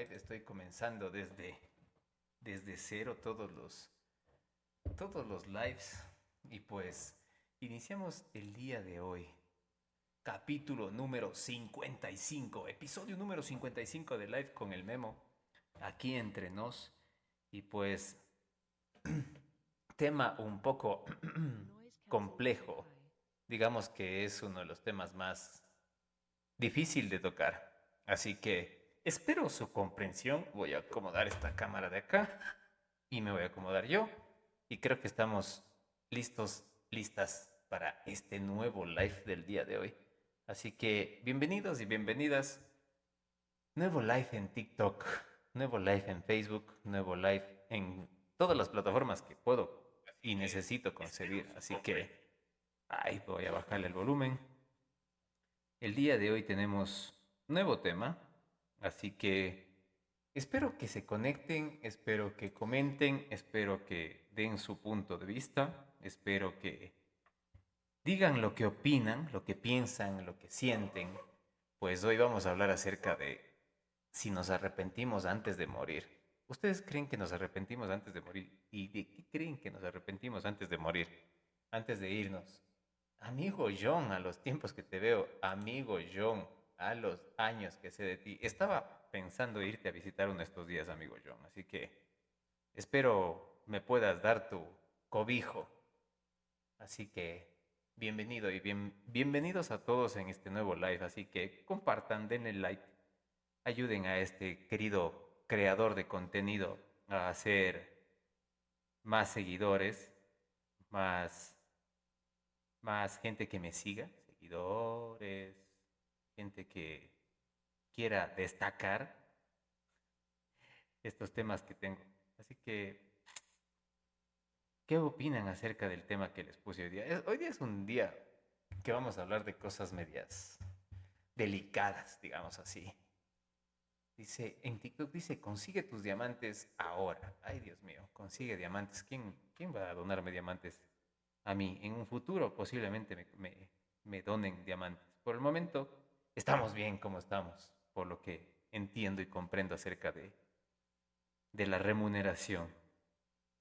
live. Estoy comenzando desde cero todos los lives. Y pues iniciamos el día de hoy. Capítulo número 55. Episodio número 55 de Live con el Memo. Aquí entre nos. Y pues tema un poco complejo. Digamos que es uno de los temas más difícil de tocar. Así que espero su comprensión. Voy a acomodar esta cámara de acá y me voy a acomodar yo. Y creo que estamos listas para este nuevo live del día de hoy. Así que bienvenidos y bienvenidas. Nuevo live en TikTok, nuevo live en Facebook, nuevo live en todas las plataformas que puedo y necesito concebir. Así que, ahí voy a bajarle el volumen. El día de hoy tenemos nuevo tema, así que espero que se conecten, espero que comenten, espero que den su punto de vista, espero que digan lo que opinan, lo que piensan, lo que sienten, pues hoy vamos a hablar acerca de si nos arrepentimos antes de morir. ¿Ustedes creen que nos arrepentimos antes de morir? ¿Y de qué creen que nos arrepentimos antes de morir? Antes de irnos. Amigo John, a los tiempos que te veo, amigo John, a los años que sé de ti. Estaba pensando irte a visitar uno de estos días, amigo John, así que espero me puedas dar tu cobijo. Así que bienvenido y bienvenidos a todos en este nuevo live. Así que compartan, denle like, ayuden a este querido creador de contenido a hacer más seguidores, más más gente que me siga, seguidores, gente que quiera destacar estos temas que tengo. Así que, ¿qué opinan acerca del tema que les puse hoy día? Hoy día es un día que vamos a hablar de cosas medias delicadas, digamos así. Dice, en TikTok dice, consigue tus diamantes ahora. Ay, Dios mío, consigue diamantes. ¿Quién va a donarme diamantes a mí? En un futuro posiblemente me donen diamantes. Por el momento, estamos bien como estamos, por lo que entiendo y comprendo acerca de la remuneración.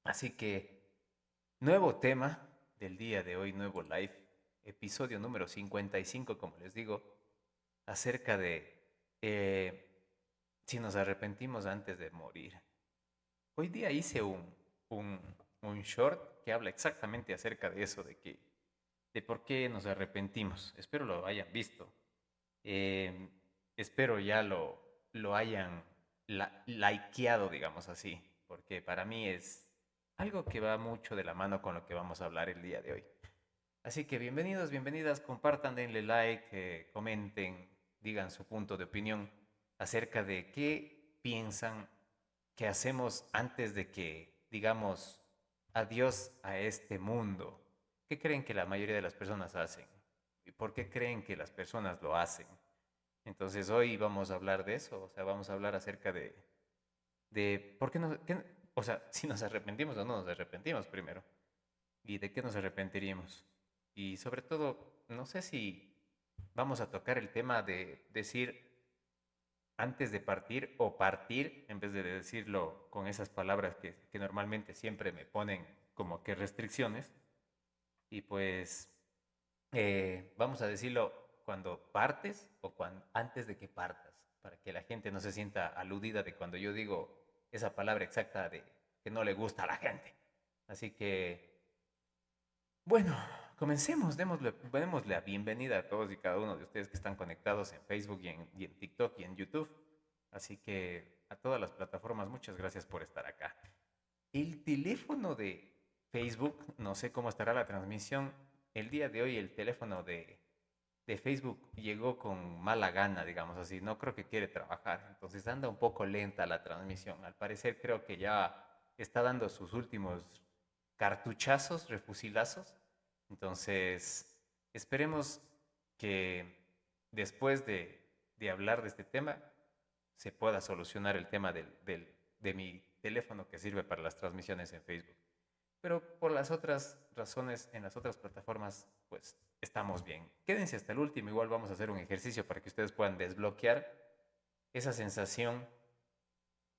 Así que, nuevo tema del día de hoy, nuevo live, episodio número 55, como les digo, acerca de si nos arrepentimos antes de morir. Hoy día hice un short que habla exactamente acerca de eso, de por qué nos arrepentimos. Espero lo hayan visto. Eh, espero ya lo hayan likeado, digamos así, porque para mí es algo que va mucho de la mano con lo que vamos a hablar el día de hoy. Así que bienvenidos, bienvenidas, compartan, denle like, comenten, digan su punto de opinión acerca de qué piensan que hacemos antes de que digamos adiós a este mundo. ¿Qué creen que la mayoría de las personas hacen? ¿Y por qué creen que las personas lo hacen? Entonces hoy vamos a hablar de eso, o sea, vamos a hablar acerca de por qué o sea, si nos arrepentimos o no nos arrepentimos primero y de qué nos arrepentiríamos. Y sobre todo, no sé si vamos a tocar el tema de decir antes de partir o partir en vez de decirlo con esas palabras que normalmente siempre me ponen como que restricciones. Y pues vamos a decirlo cuando partes o antes de que partas, para que la gente no se sienta aludida de cuando yo digo esa palabra exacta de que no le gusta a la gente. Así que bueno, comencemos, démosle la bienvenida a todos y cada uno de ustedes que están conectados en Facebook y en TikTok y en YouTube. Así que a todas las plataformas, muchas gracias por estar acá. El teléfono de Facebook, no sé cómo estará la transmisión. El día de hoy el teléfono de Facebook llegó con mala gana, digamos así. No creo que quiere trabajar. Entonces anda un poco lenta la transmisión. Al parecer creo que ya está dando sus últimos cartuchazos, refusilazos. Entonces esperemos que después de hablar de este tema se pueda solucionar el tema de mi teléfono que sirve para las transmisiones en Facebook. Pero por las otras razones, en las otras plataformas, pues estamos bien. Quédense hasta el último, igual vamos a hacer un ejercicio para que ustedes puedan desbloquear esa sensación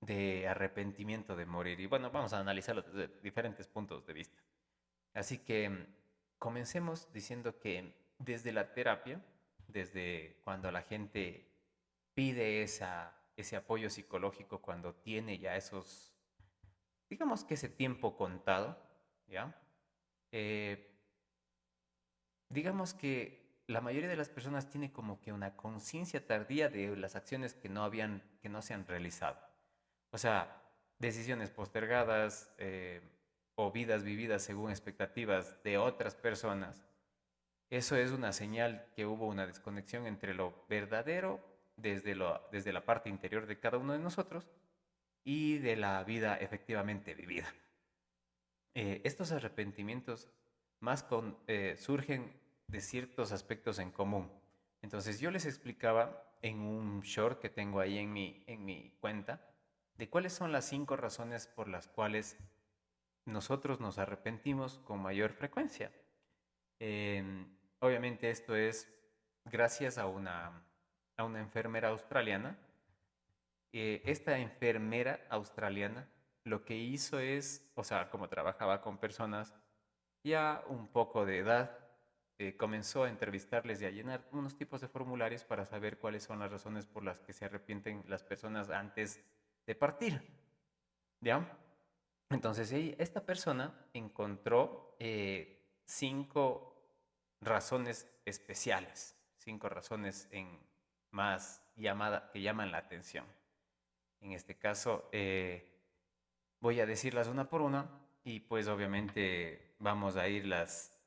de arrepentimiento de morir. Y bueno, vamos a analizarlo desde diferentes puntos de vista. Así que comencemos diciendo que desde la terapia, desde cuando la gente pide ese apoyo psicológico, cuando tiene ya esos, digamos que ese tiempo contado, ¿ya? Eh, digamos que la mayoría de las personas tiene como que una conciencia tardía de las acciones que no se han realizado. O sea, decisiones postergadas o vidas vividas según expectativas de otras personas. Eso es una señal que hubo una desconexión entre lo verdadero desde la parte interior de cada uno de nosotros y de la vida efectivamente vivida. Estos arrepentimientos surgen de ciertos aspectos en común. Entonces yo les explicaba en un short que tengo ahí en mi cuenta de cuáles son las 5 razones por las cuales nosotros nos arrepentimos con mayor frecuencia. Eh, Obviamente esto es gracias a una enfermera australiana. Esta enfermera australiana lo que hizo es, o sea, como trabajaba con personas ya un poco de edad, comenzó a entrevistarles y a llenar unos tipos de formularios para saber cuáles son las razones por las que se arrepienten las personas antes de partir. ¿Ya? Entonces, esta persona encontró 5 razones especiales, 5 razones que llaman la atención. En este caso, voy a decirlas una por una y pues obviamente vamos a irlas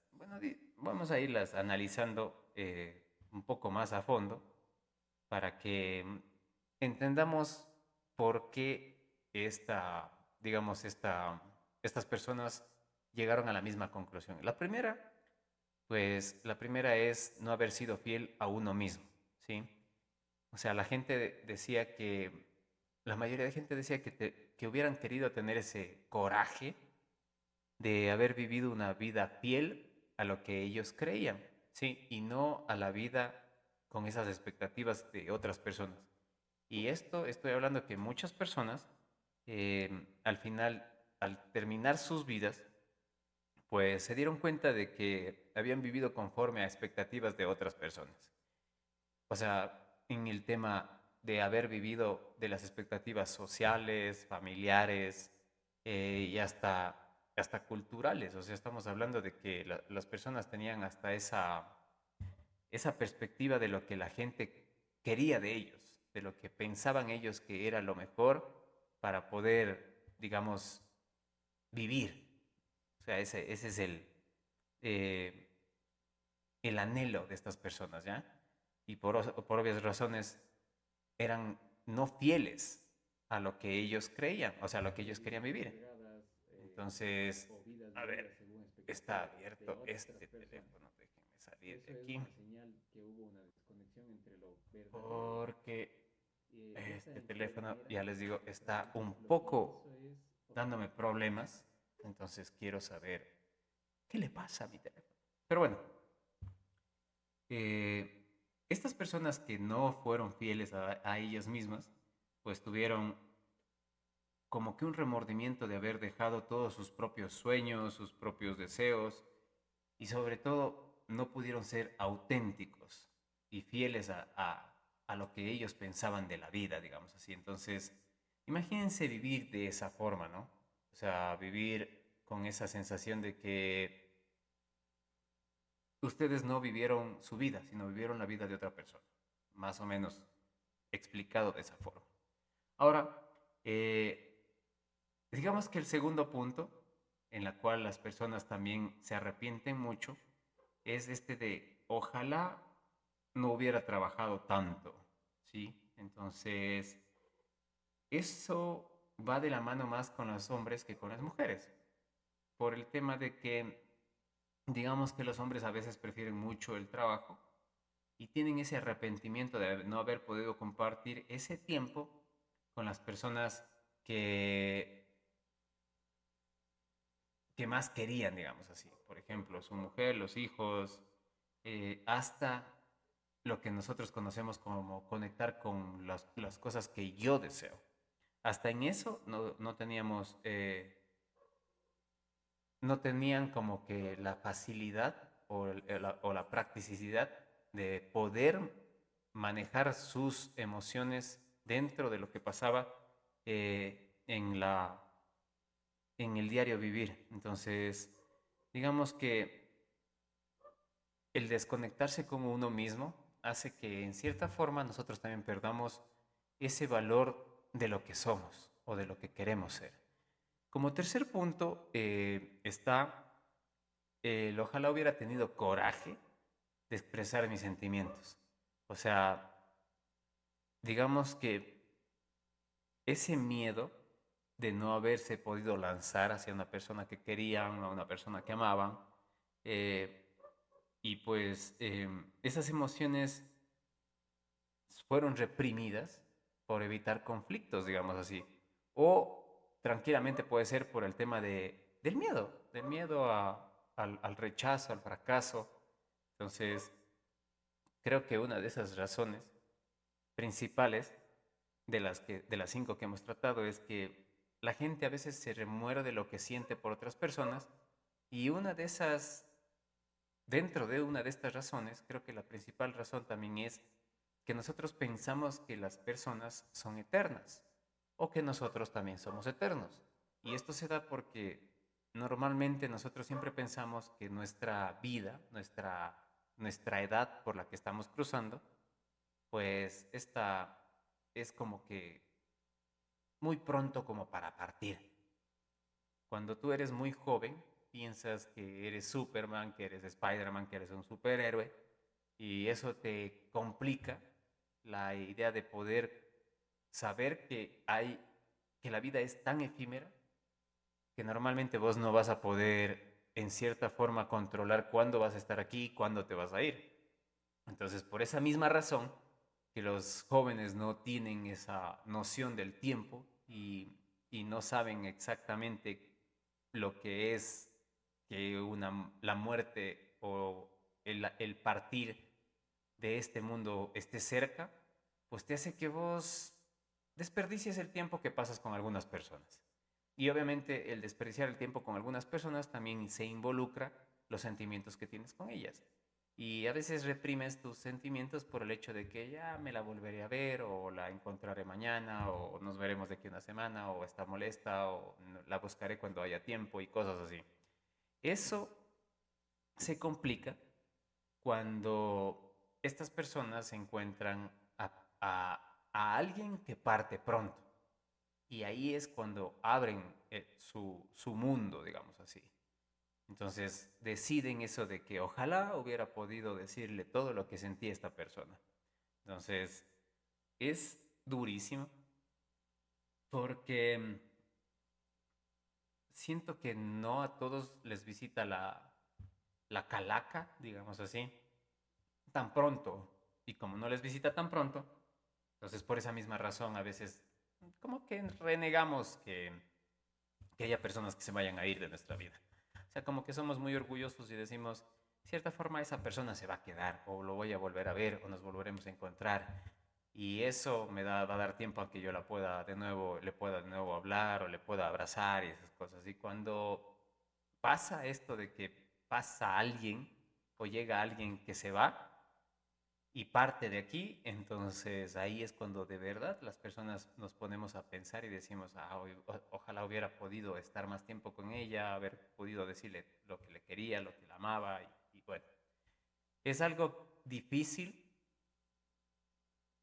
analizando un poco más a fondo para que entendamos por qué estas personas llegaron a la misma conclusión. La primera es no haber sido fiel a uno mismo, ¿sí? O sea, la mayoría de gente decía que hubieran querido tener ese coraje de haber vivido una vida fiel a lo que ellos creían, ¿sí? Y no a la vida con esas expectativas de otras personas. Y esto estoy hablando que muchas personas, al final, al terminar sus vidas, pues se dieron cuenta de que habían vivido conforme a expectativas de otras personas. O sea, en el tema de haber vivido de las expectativas sociales, familiares y hasta culturales. O sea, estamos hablando de que las personas tenían hasta esa perspectiva de lo que la gente quería de ellos, de lo que pensaban ellos que era lo mejor para poder, digamos, vivir. O sea, ese es eh, el anhelo de estas personas, ¿ya? Y por obvias razones eran no fieles a lo que ellos creían, o sea, a lo que ellos querían vivir. Entonces, a ver, está abierto este teléfono, déjenme salir de aquí. Porque este teléfono, ya les digo, está un poco dándome problemas. Entonces quiero saber qué le pasa a mi teléfono. Pero bueno, eh, estas personas que no fueron fieles a ellas mismas, pues tuvieron como que un remordimiento de haber dejado todos sus propios sueños, sus propios deseos y sobre todo no pudieron ser auténticos y fieles a lo que ellos pensaban de la vida, digamos así. Entonces, imagínense vivir de esa forma, ¿no? O sea, vivir con esa sensación de que ustedes no vivieron su vida, sino vivieron la vida de otra persona. Más o menos explicado de esa forma. Ahora, digamos que el segundo punto en la cual las personas también se arrepienten mucho es este de ojalá no hubiera trabajado tanto, ¿sí? Entonces, eso va de la mano más con los hombres que con las mujeres, por el tema de que digamos que los hombres a veces prefieren mucho el trabajo y tienen ese arrepentimiento de no haber podido compartir ese tiempo con las personas que, que más querían, digamos así. Por ejemplo, su mujer, los hijos, hasta lo que nosotros conocemos como conectar con las cosas que yo deseo. hasta en eso no teníamos, no tenían como que la facilidad o la practicidad de poder manejar sus emociones dentro de lo que pasaba en el diario vivir. Entonces, digamos que el desconectarse con uno mismo hace que en cierta forma nosotros también perdamos ese valor de lo que somos o de lo que queremos ser. Como tercer punto está ojalá hubiera tenido coraje de expresar mis sentimientos. O sea, digamos que ese miedo de no haberse podido lanzar hacia una persona que querían o una persona que amaban, eh, y pues esas emociones fueron reprimidas por evitar conflictos, digamos así. O tranquilamente puede ser por el tema del miedo al rechazo, al fracaso. Entonces, creo que una de esas razones principales de las cinco que hemos tratado es que la gente a veces se remuere de lo que siente por otras personas y una de esas, dentro de una de estas razones, creo que la principal razón también es que nosotros pensamos que las personas son eternas o que nosotros también somos eternos. Y esto se da porque normalmente nosotros siempre pensamos que nuestra vida, nuestra edad por la que estamos cruzando, pues esta es como que muy pronto como para partir. Cuando tú eres muy joven, piensas que eres Superman, que eres Spider-Man, que eres un superhéroe, y eso te complica la idea de poder saber que la vida es tan efímera que normalmente vos no vas a poder en cierta forma controlar cuándo vas a estar aquí y cuándo te vas a ir. Entonces, por esa misma razón, que los jóvenes no tienen esa noción del tiempo y no saben exactamente lo que es que la muerte o el partir de este mundo esté cerca, pues te hace que vos desperdicies el tiempo que pasas con algunas personas. Y obviamente el desperdiciar el tiempo con algunas personas también se involucra los sentimientos que tienes con ellas. Y a veces reprimes tus sentimientos por el hecho de que ya me la volveré a ver o la encontraré mañana o nos veremos de aquí una semana o está molesta o la buscaré cuando haya tiempo y cosas así. Eso se complica cuando estas personas encuentran a alguien que parte pronto. Y ahí es cuando abren su mundo, digamos así. Entonces deciden eso de que ojalá hubiera podido decirle todo lo que sentía esta persona. Entonces es durísimo porque siento que no a todos les visita la calaca, digamos así, tan pronto. Y como no les visita tan pronto, entonces por esa misma razón a veces como que renegamos que haya personas que se vayan a ir de nuestra vida. O sea, como que somos muy orgullosos y decimos, de cierta forma esa persona se va a quedar o lo voy a volver a ver o nos volveremos a encontrar. Y eso va a dar tiempo a que yo le pueda de nuevo hablar o le pueda abrazar y esas cosas. Y cuando pasa esto de que pasa alguien o llega alguien que se va, y parte de aquí, entonces ahí es cuando de verdad las personas nos ponemos a pensar y decimos, ojalá hubiera podido estar más tiempo con ella, haber podido decirle lo que le quería, lo que la amaba y bueno, es algo difícil,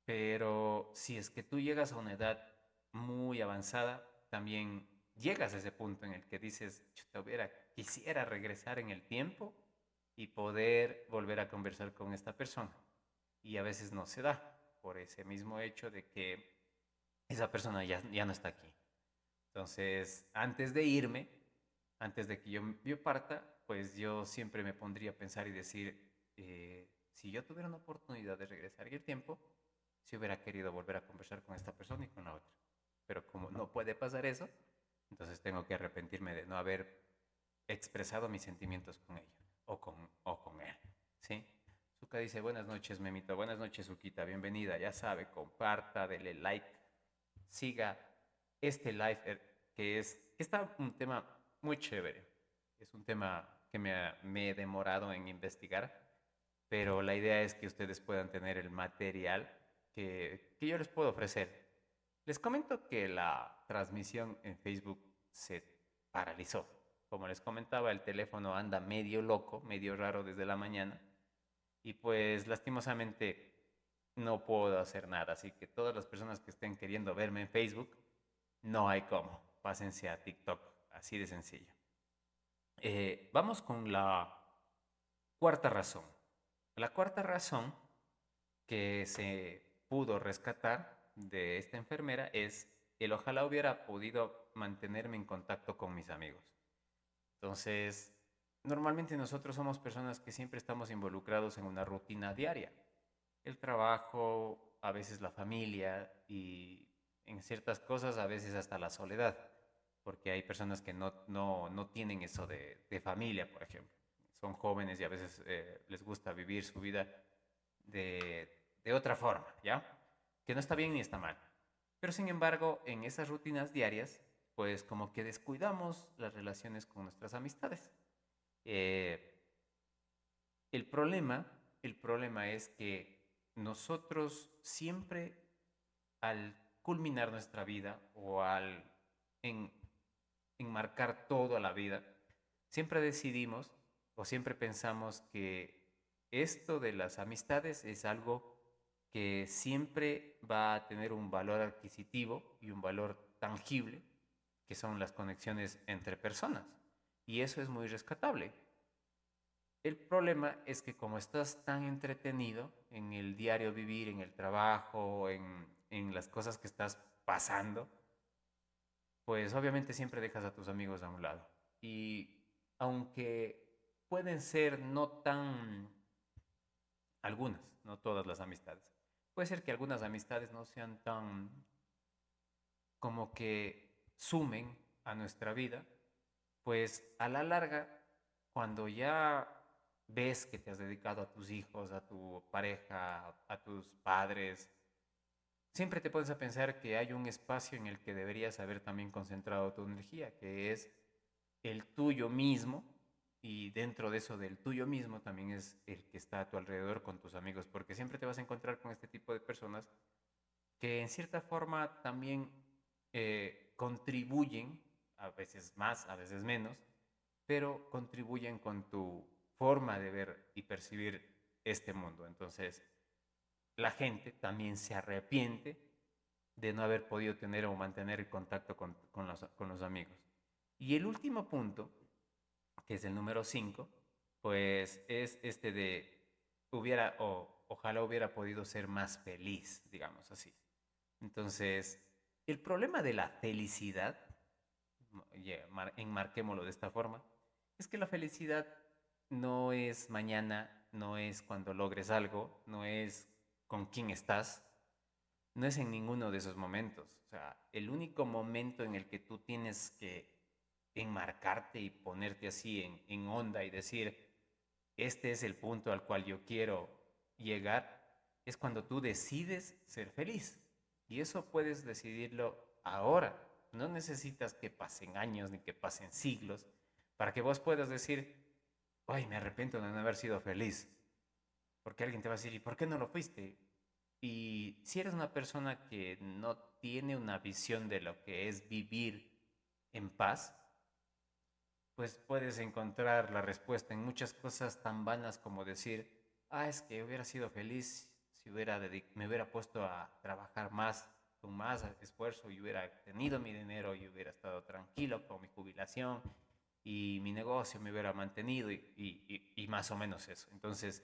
pero si es que tú llegas a una edad muy avanzada, también llegas a ese punto en el que dices, quisiera regresar en el tiempo y poder volver a conversar con esta persona y a veces no se da por ese mismo hecho de que esa persona ya no está aquí. Entonces, antes de irme, antes de que yo parta, pues yo siempre me pondría a pensar y decir, si yo tuviera una oportunidad de regresar en el tiempo, si hubiera querido volver a conversar con esta persona y con la otra. Pero como no puede pasar eso, entonces tengo que arrepentirme de no haber expresado mis sentimientos con ella o con él. ¿Sí? Zuka dice, buenas noches, Memito. Buenas noches, Zuquita. Bienvenida. Ya sabe, comparta, dele like, siga este live que está un tema muy chévere. Es un tema que me he demorado en investigar, pero la idea es que ustedes puedan tener el material que yo les puedo ofrecer. Les comento que la transmisión en Facebook se paralizó. Como les comentaba, el teléfono anda medio loco, medio raro desde la mañana y pues lastimosamente no puedo hacer nada. Así que todas las personas que estén queriendo verme en Facebook, no hay cómo. Pásense a TikTok, así de sencillo. Vamos con la cuarta razón. La cuarta razón que se pudo rescatar de esta enfermera es el ojalá hubiera podido mantenerme en contacto con mis amigos. Entonces, normalmente nosotros somos personas que siempre estamos involucrados en una rutina diaria. El trabajo, a veces la familia y en ciertas cosas a veces hasta la soledad, porque hay personas que no tienen eso de familia, por ejemplo. Son jóvenes y a veces les gusta vivir su vida de otra forma, ¿ya? Que no está bien ni está mal. Pero sin embargo, en esas rutinas diarias, pues como que descuidamos las relaciones con nuestras amistades. Eh, el problema, el problema es que nosotros siempre al culminar nuestra vida o al en, enmarcar todo a la vida, siempre decidimos o siempre pensamos que esto de las amistades es algo que siempre va a tener un valor adquisitivo y un valor tangible, que son las conexiones entre personas. Y eso es muy rescatable. El problema es que como estás tan entretenido en el diario vivir, en el trabajo, en las cosas que estás pasando, pues obviamente siempre dejas a tus amigos a un lado. Y aunque pueden ser no tan algunas, no todas las amistades, puede ser que algunas amistades no sean tan como que sumen a nuestra vida, pues a la larga, cuando ya ves que te has dedicado a tus hijos, a tu pareja, a tus padres, siempre te pones a pensar que hay un espacio en el que deberías haber también concentrado tu energía, que es el tuyo mismo, y dentro de eso del tuyo mismo también es el que está a tu alrededor con tus amigos, porque siempre te vas a encontrar con este tipo de personas que en cierta forma también contribuyen, a veces más, a veces menos, pero contribuyen con tu forma de ver y percibir este mundo. Entonces, la gente también se arrepiente de no haber podido tener o mantener el contacto con los amigos. Y el último punto, que es el número 5, pues es este de ojalá hubiera podido ser más feliz, digamos así. Entonces, el problema de la felicidad, enmarquémoslo de esta forma, es que la felicidad no es mañana, no es cuando logres algo, no es con quién estás, no es en ninguno de esos momentos. O sea, el único momento en el que tú tienes que enmarcarte y ponerte así en onda y decir, este es el punto al cual yo quiero llegar, es cuando tú decides ser feliz. Y eso puedes decidirlo ahora. No necesitas que pasen años ni que pasen siglos para que vos puedas decir, ay, me arrepiento de no haber sido feliz. Porque alguien te va a decir, ¿y por qué no lo fuiste? Y si eres una persona que no tiene una visión de lo que es vivir en paz, pues puedes encontrar la respuesta en muchas cosas tan vanas como decir, es que hubiera sido feliz si me hubiera puesto a trabajar más, con más esfuerzo y hubiera tenido mi dinero y hubiera estado tranquilo con mi jubilación y mi negocio me hubiera mantenido y más o menos eso. Entonces,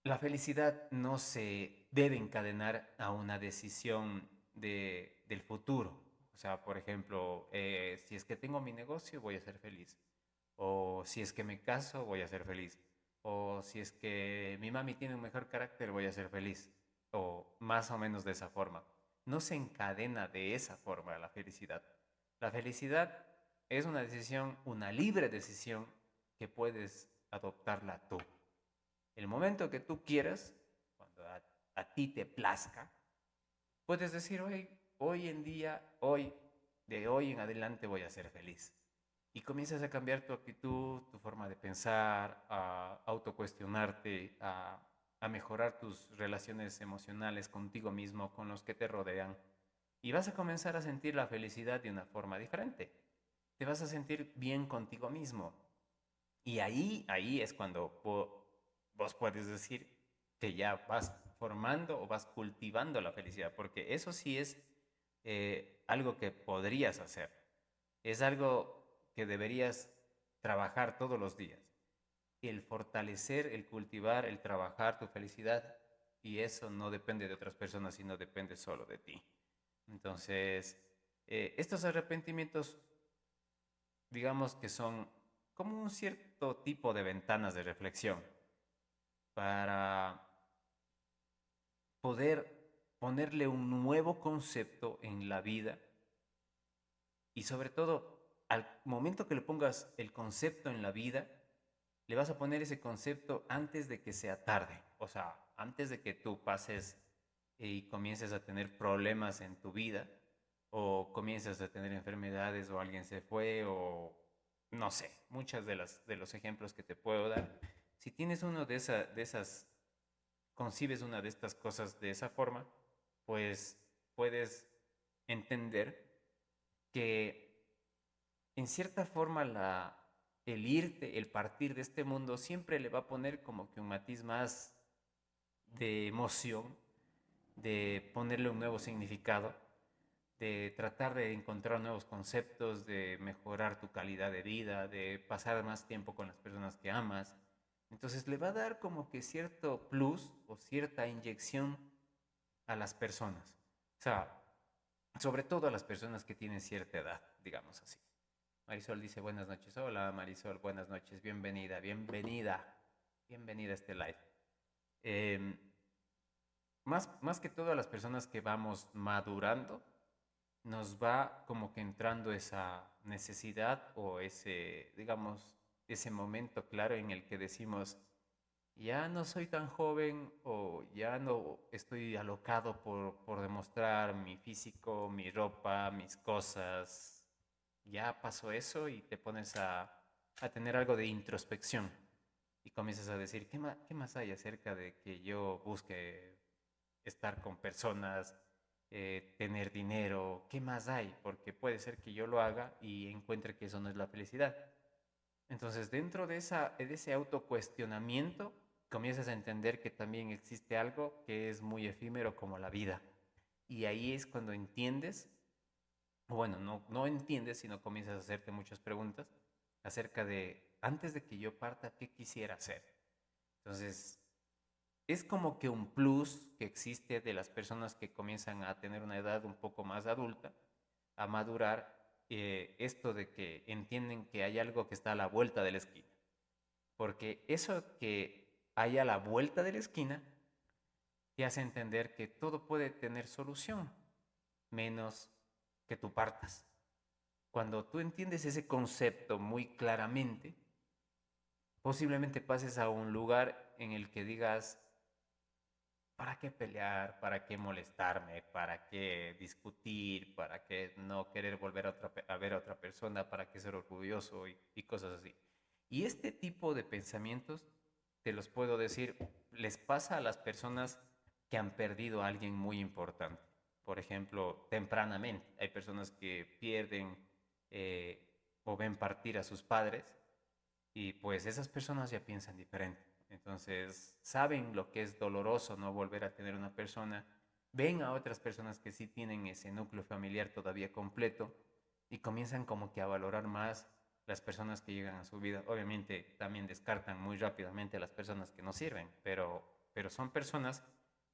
la felicidad no se debe encadenar a una decisión del futuro. O sea, por ejemplo, si es que tengo mi negocio, voy a ser feliz. O si es que me caso, voy a ser feliz. O si es que mi mami tiene un mejor carácter, voy a ser feliz. O más o menos de esa forma. No se encadena de esa forma la felicidad. La felicidad es una decisión, una libre decisión que puedes adoptarla tú. El momento que tú quieras, cuando a ti te plazca, puedes decir, hoy en día, de hoy en adelante voy a ser feliz. Y comienzas a cambiar tu actitud, tu forma de pensar, a autocuestionarte, a mejorar tus relaciones emocionales contigo mismo, con los que te rodean. Y vas a comenzar a sentir la felicidad de una forma diferente. Te vas a sentir bien contigo mismo. Y ahí es cuando vos puedes decir que ya vas formando o vas cultivando la felicidad, porque eso sí es algo que podrías hacer. Es algo que deberías trabajar todos los días. El fortalecer, el cultivar, el trabajar tu felicidad, y eso no depende de otras personas, sino depende solo de ti. Entonces, estos arrepentimientos, digamos que son como un cierto tipo de ventanas de reflexión para poder ponerle un nuevo concepto en la vida y sobre todo al momento que le pongas el concepto en la vida, le vas a poner ese concepto antes de que sea tarde, o sea, antes de que tú pases y comiences a tener problemas en tu vida o comiences a tener enfermedades o alguien se fue o no sé, muchas de los ejemplos que te puedo dar. Si tienes uno de esas, concibes una de estas cosas de esa forma, pues puedes entender que en cierta forma el irte, el partir de este mundo siempre le va a poner como que un matiz más de emoción, de ponerle un nuevo significado, de tratar de encontrar nuevos conceptos, de mejorar tu calidad de vida, de pasar más tiempo con las personas que amas. Entonces le va a dar como que cierto plus o cierta inyección a las personas. O sea, sobre todo a las personas que tienen cierta edad, digamos así. Marisol dice buenas noches. Hola Marisol, buenas noches. Bienvenida, bienvenida. Bienvenida a este live. Eh, más que todo a las personas que vamos madurando, nos va como que entrando esa necesidad o ese, digamos, ese momento claro en el que decimos, ya no soy tan joven o ya no estoy alocado por demostrar mi físico, mi ropa, mis cosas. Ya pasó eso y te pones a tener algo de introspección y comienzas a decir, qué más hay acerca de que yo busque estar con personas, tener dinero? ¿Qué más hay? Porque puede ser que yo lo haga y encuentre que eso no es la felicidad. Entonces, dentro de ese autocuestionamiento, comienzas a entender que también existe algo que es muy efímero como la vida. Y ahí es cuando entiendes, bueno, no entiendes, sino comienzas a hacerte muchas preguntas acerca de, antes de que yo parta, ¿qué quisiera hacer? Entonces, es como que un plus que existe de las personas que comienzan a tener una edad un poco más adulta, a madurar, esto de que entienden que hay algo que está a la vuelta de la esquina. Porque eso que hay a la vuelta de la esquina te hace entender que todo puede tener solución, menos que tú partas. Cuando tú entiendes ese concepto muy claramente, posiblemente pases a un lugar en el que digas, ¿para qué pelear? ¿Para qué molestarme? ¿Para qué discutir? ¿Para qué no querer volver a ver a otra persona? ¿Para qué ser orgulloso? Y cosas así. Y este tipo de pensamientos, te los puedo decir, les pasa a las personas que han perdido a alguien muy importante. Por ejemplo, tempranamente. Hay personas que pierden o ven partir a sus padres y pues esas personas ya piensan diferente. Entonces, saben lo que es doloroso no volver a tener una persona, ven a otras personas que sí tienen ese núcleo familiar todavía completo y comienzan como que a valorar más las personas que llegan a su vida. Obviamente también descartan muy rápidamente a las personas que no sirven, pero son personas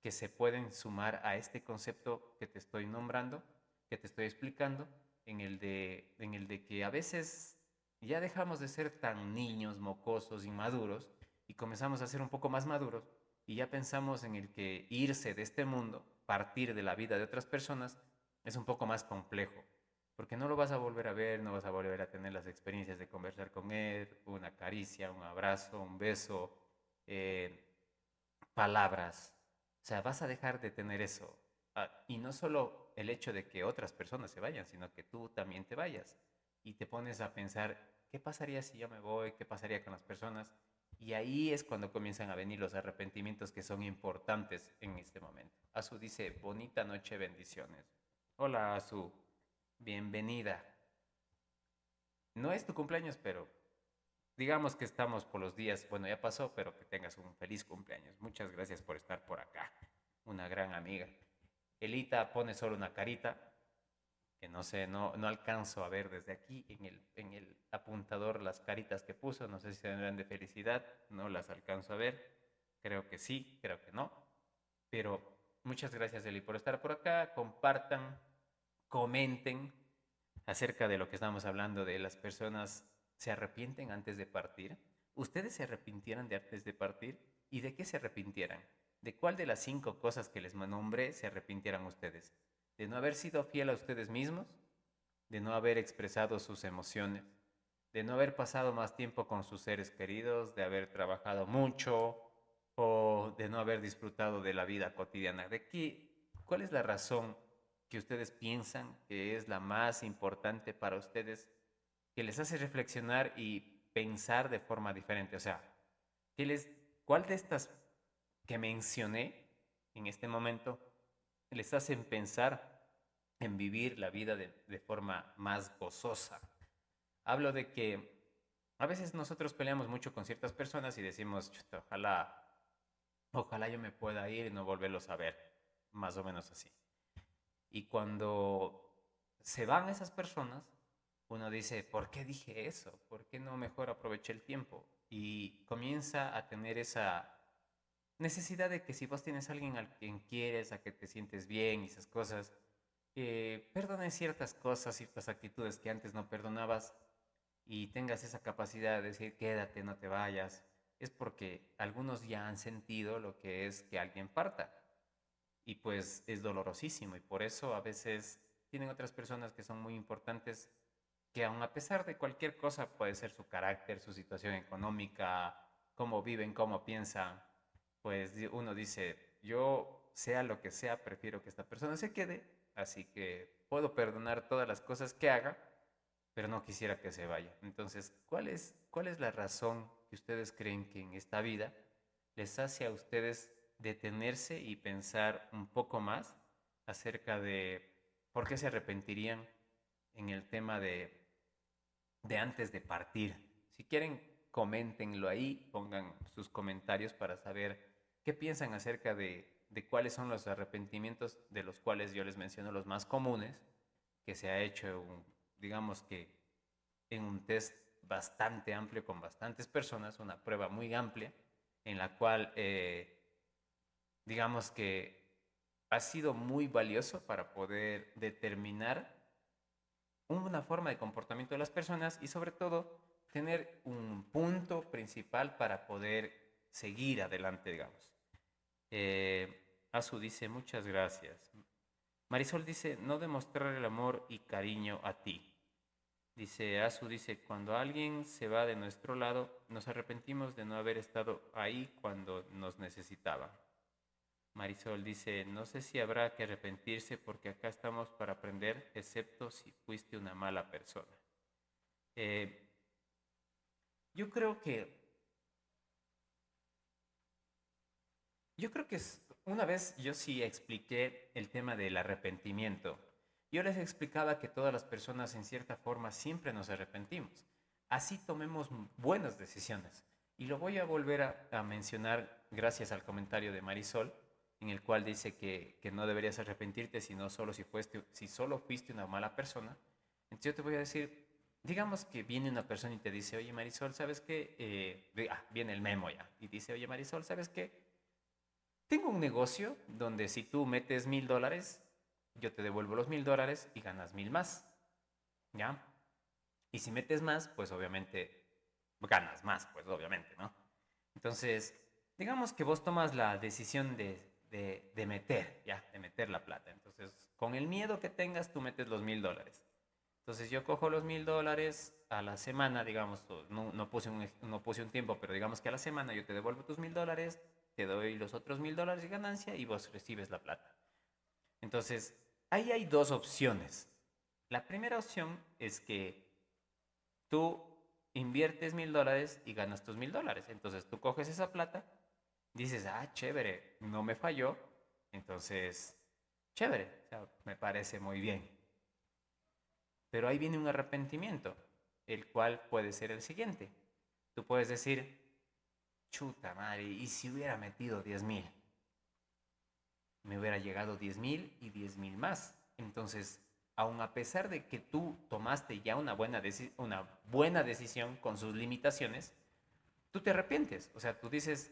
que se pueden sumar a este concepto que te estoy nombrando, que te estoy explicando, en el de que a veces ya dejamos de ser tan niños, mocosos, inmaduros y comenzamos a ser un poco más maduros y ya pensamos en el que irse de este mundo, partir de la vida de otras personas, es un poco más complejo, porque no lo vas a volver a ver, no vas a volver a tener las experiencias de conversar con él, una caricia, un abrazo, un beso, eh, palabras. O sea, vas a dejar de tener eso. Y no solo el hecho de que otras personas se vayan, sino que tú también te vayas. Y te pones a pensar, ¿qué pasaría si yo me voy? ¿Qué pasaría con las personas? Y ahí es cuando comienzan a venir los arrepentimientos que son importantes en este momento. Azu dice, bonita noche, bendiciones. Hola Azu, bienvenida. No es tu cumpleaños, pero digamos que estamos por los días, bueno, ya pasó, pero que tengas un feliz cumpleaños. Muchas gracias por estar por acá, una gran amiga. Elita pone solo una carita, que no sé, no alcanzo a ver desde aquí en el apuntador las caritas que puso, no sé si tendrán de felicidad, no las alcanzo a ver, creo que sí, creo que no, pero muchas gracias Eli por estar por acá, compartan, comenten acerca de lo que estamos hablando, de las personas se arrepienten antes de partir. ¿Ustedes se arrepintieran de antes de partir? ¿Y de qué se arrepintieran? ¿De cuál de las 5 cosas que les nombré se arrepintieran ustedes? ¿De no haber sido fiel a ustedes mismos? ¿De no haber expresado sus emociones? ¿De no haber pasado más tiempo con sus seres queridos? ¿De haber trabajado mucho? ¿O de no haber disfrutado de la vida cotidiana? ¿De qué? ¿Cuál es la razón que ustedes piensan que es la más importante para ustedes, que les hace reflexionar y pensar de forma diferente? O sea, ¿cuál de estas que mencioné en este momento les hacen pensar en vivir la vida de forma más gozosa? Hablo de que a veces nosotros peleamos mucho con ciertas personas y decimos, "Chuta, ojalá yo me pueda ir y no volverlos a ver", más o menos así. Y cuando se van esas personas, uno dice, ¿por qué dije eso? ¿Por qué no mejor aproveché el tiempo? Y comienza a tener esa necesidad de que si vos tienes a alguien al quien quieres, a que te sientes bien y esas cosas, perdones ciertas cosas, ciertas actitudes que antes no perdonabas y tengas esa capacidad de decir, quédate, no te vayas, es porque algunos ya han sentido lo que es que alguien parta y pues es dolorosísimo y por eso a veces tienen otras personas que son muy importantes que aun a pesar de cualquier cosa puede ser su carácter, su situación económica, cómo viven, cómo piensan, pues uno dice, yo sea lo que sea, prefiero que esta persona se quede, así que puedo perdonar todas las cosas que haga, pero no quisiera que se vaya. Entonces, cuál es la razón que ustedes creen que en esta vida les hace a ustedes detenerse y pensar un poco más acerca de por qué se arrepentirían en el tema de antes de partir? Si quieren, coméntenlo ahí, pongan sus comentarios para saber qué piensan acerca de cuáles son los arrepentimientos de los cuales yo les menciono los más comunes, que se ha hecho, digamos que en un test bastante amplio con bastantes personas, una prueba muy amplia, en la cual digamos que ha sido muy valioso para poder determinar una forma de comportamiento de las personas y sobre todo tener un punto principal para poder seguir adelante, digamos. Azu dice, muchas gracias. Marisol dice, no demostrar el amor y cariño a ti. Dice, Azu dice, cuando alguien se va de nuestro lado, nos arrepentimos de no haber estado ahí cuando nos necesitaba. Marisol dice, no sé si habrá que arrepentirse porque acá estamos para aprender, excepto si fuiste una mala persona. Eh, yo creo que, una vez yo sí expliqué el tema del arrepentimiento. Yo les explicaba que todas las personas en cierta forma siempre nos arrepentimos. Así tomemos buenas decisiones. Y lo voy a volver a mencionar gracias al comentario de Marisol, en el cual dice que no deberías arrepentirte sino solo si solo fuiste una mala persona. Entonces yo te voy a decir, digamos que viene una persona y te dice, oye Marisol, ¿sabes qué? Viene el memo ya. Y dice, oye Marisol, ¿sabes qué? Tengo un negocio donde si tú metes $1000, yo te devuelvo los $1000 y ganas 1000 más. ¿Ya? Y si metes más, pues obviamente ganas más, pues obviamente, ¿no? Entonces, digamos que vos tomas la decisión de meter, ya, de meter la plata. Entonces, con el miedo que tengas, tú metes los $1000. Entonces, yo cojo los $1000 a la semana, digamos, no puse un tiempo, pero digamos que a la semana yo te devuelvo tus $1000, te doy los otros $1000 de ganancia y vos recibes la plata. Entonces, ahí hay dos opciones. La primera opción es que tú inviertes $1,000 y ganas tus $1,000. Entonces tú coges esa plata, dices, ah, chévere, no me falló, entonces, chévere, o sea, me parece muy bien. Pero ahí viene un arrepentimiento, el cual puede ser el siguiente. Tú puedes decir, chuta madre, ¿y si hubiera metido 10,000? Me hubiera llegado 10,000 y 10,000 más. Entonces, aun a pesar de que tú tomaste ya una buena decisión con sus limitaciones, tú te arrepientes. O sea, tú dices,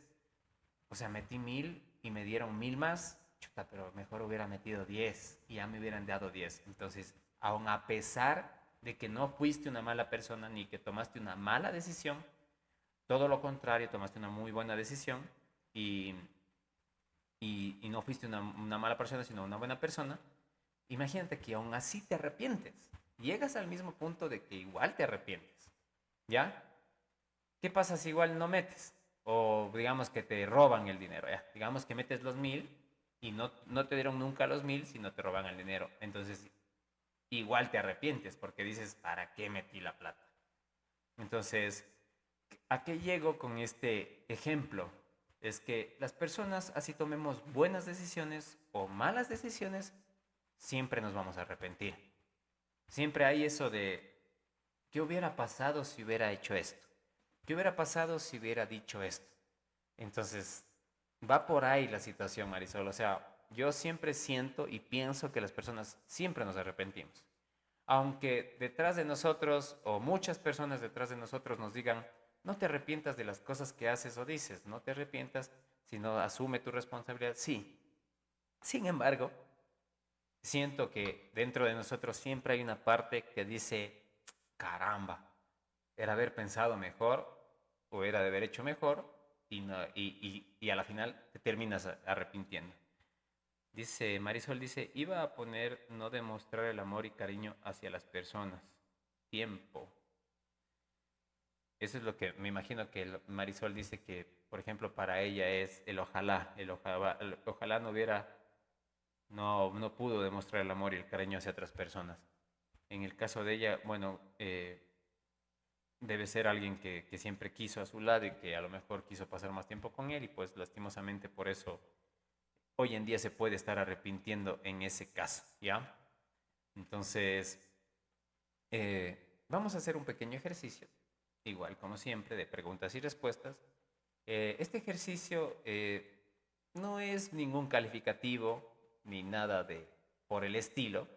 o sea, metí 1,000 y me dieron 1,000 más, chuta, pero mejor hubiera metido 10 y ya me hubieran dado 10. Entonces, aun a pesar de que no fuiste una mala persona ni que tomaste una mala decisión, todo lo contrario, tomaste una muy buena decisión y, y no fuiste una mala persona, sino una buena persona, imagínate que aún así te arrepientes. Llegas al mismo punto de que igual te arrepientes. ¿Ya? ¿Qué pasa si igual no metes? O digamos que te roban el dinero. ¿Ya? Digamos que metes los 1,000 y no te dieron nunca los 1,000 si no te roban el dinero. Entonces, igual te arrepientes porque dices, ¿para qué metí la plata? Entonces, ¿a qué llego con este ejemplo? Es que las personas, así tomemos buenas decisiones o malas decisiones, siempre nos vamos a arrepentir. Siempre hay eso de, ¿qué hubiera pasado si hubiera hecho esto? ¿Qué hubiera pasado si hubiera dicho esto? Entonces, va por ahí la situación, Marisol. O sea, yo siempre siento y pienso que las personas siempre nos arrepentimos. Aunque detrás de nosotros, o muchas personas detrás de nosotros nos digan, no te arrepientas de las cosas que haces o dices, no te arrepientas, sino asume tu responsabilidad. Sí. Sin embargo, siento que dentro de nosotros siempre hay una parte que dice, caramba, era haber pensado mejor o era de haber hecho mejor y, no, y a la final te terminas arrepintiendo. Dice, Marisol dice, iba a poner no demostrar el amor y cariño hacia las personas. Tiempo. Eso es lo que me imagino que Marisol dice que, por ejemplo, para ella es el ojalá no hubiera, no pudo demostrar el amor y el cariño hacia otras personas. En el caso de ella, bueno, debe ser alguien que siempre quiso a su lado y que a lo mejor quiso pasar más tiempo con él y pues lastimosamente por eso hoy en día se puede estar arrepintiendo en ese caso, ¿ya? Entonces, vamos a hacer un pequeño ejercicio, igual como siempre, de preguntas y respuestas. Este ejercicio no es ningún calificativo ni nada de por el estilo,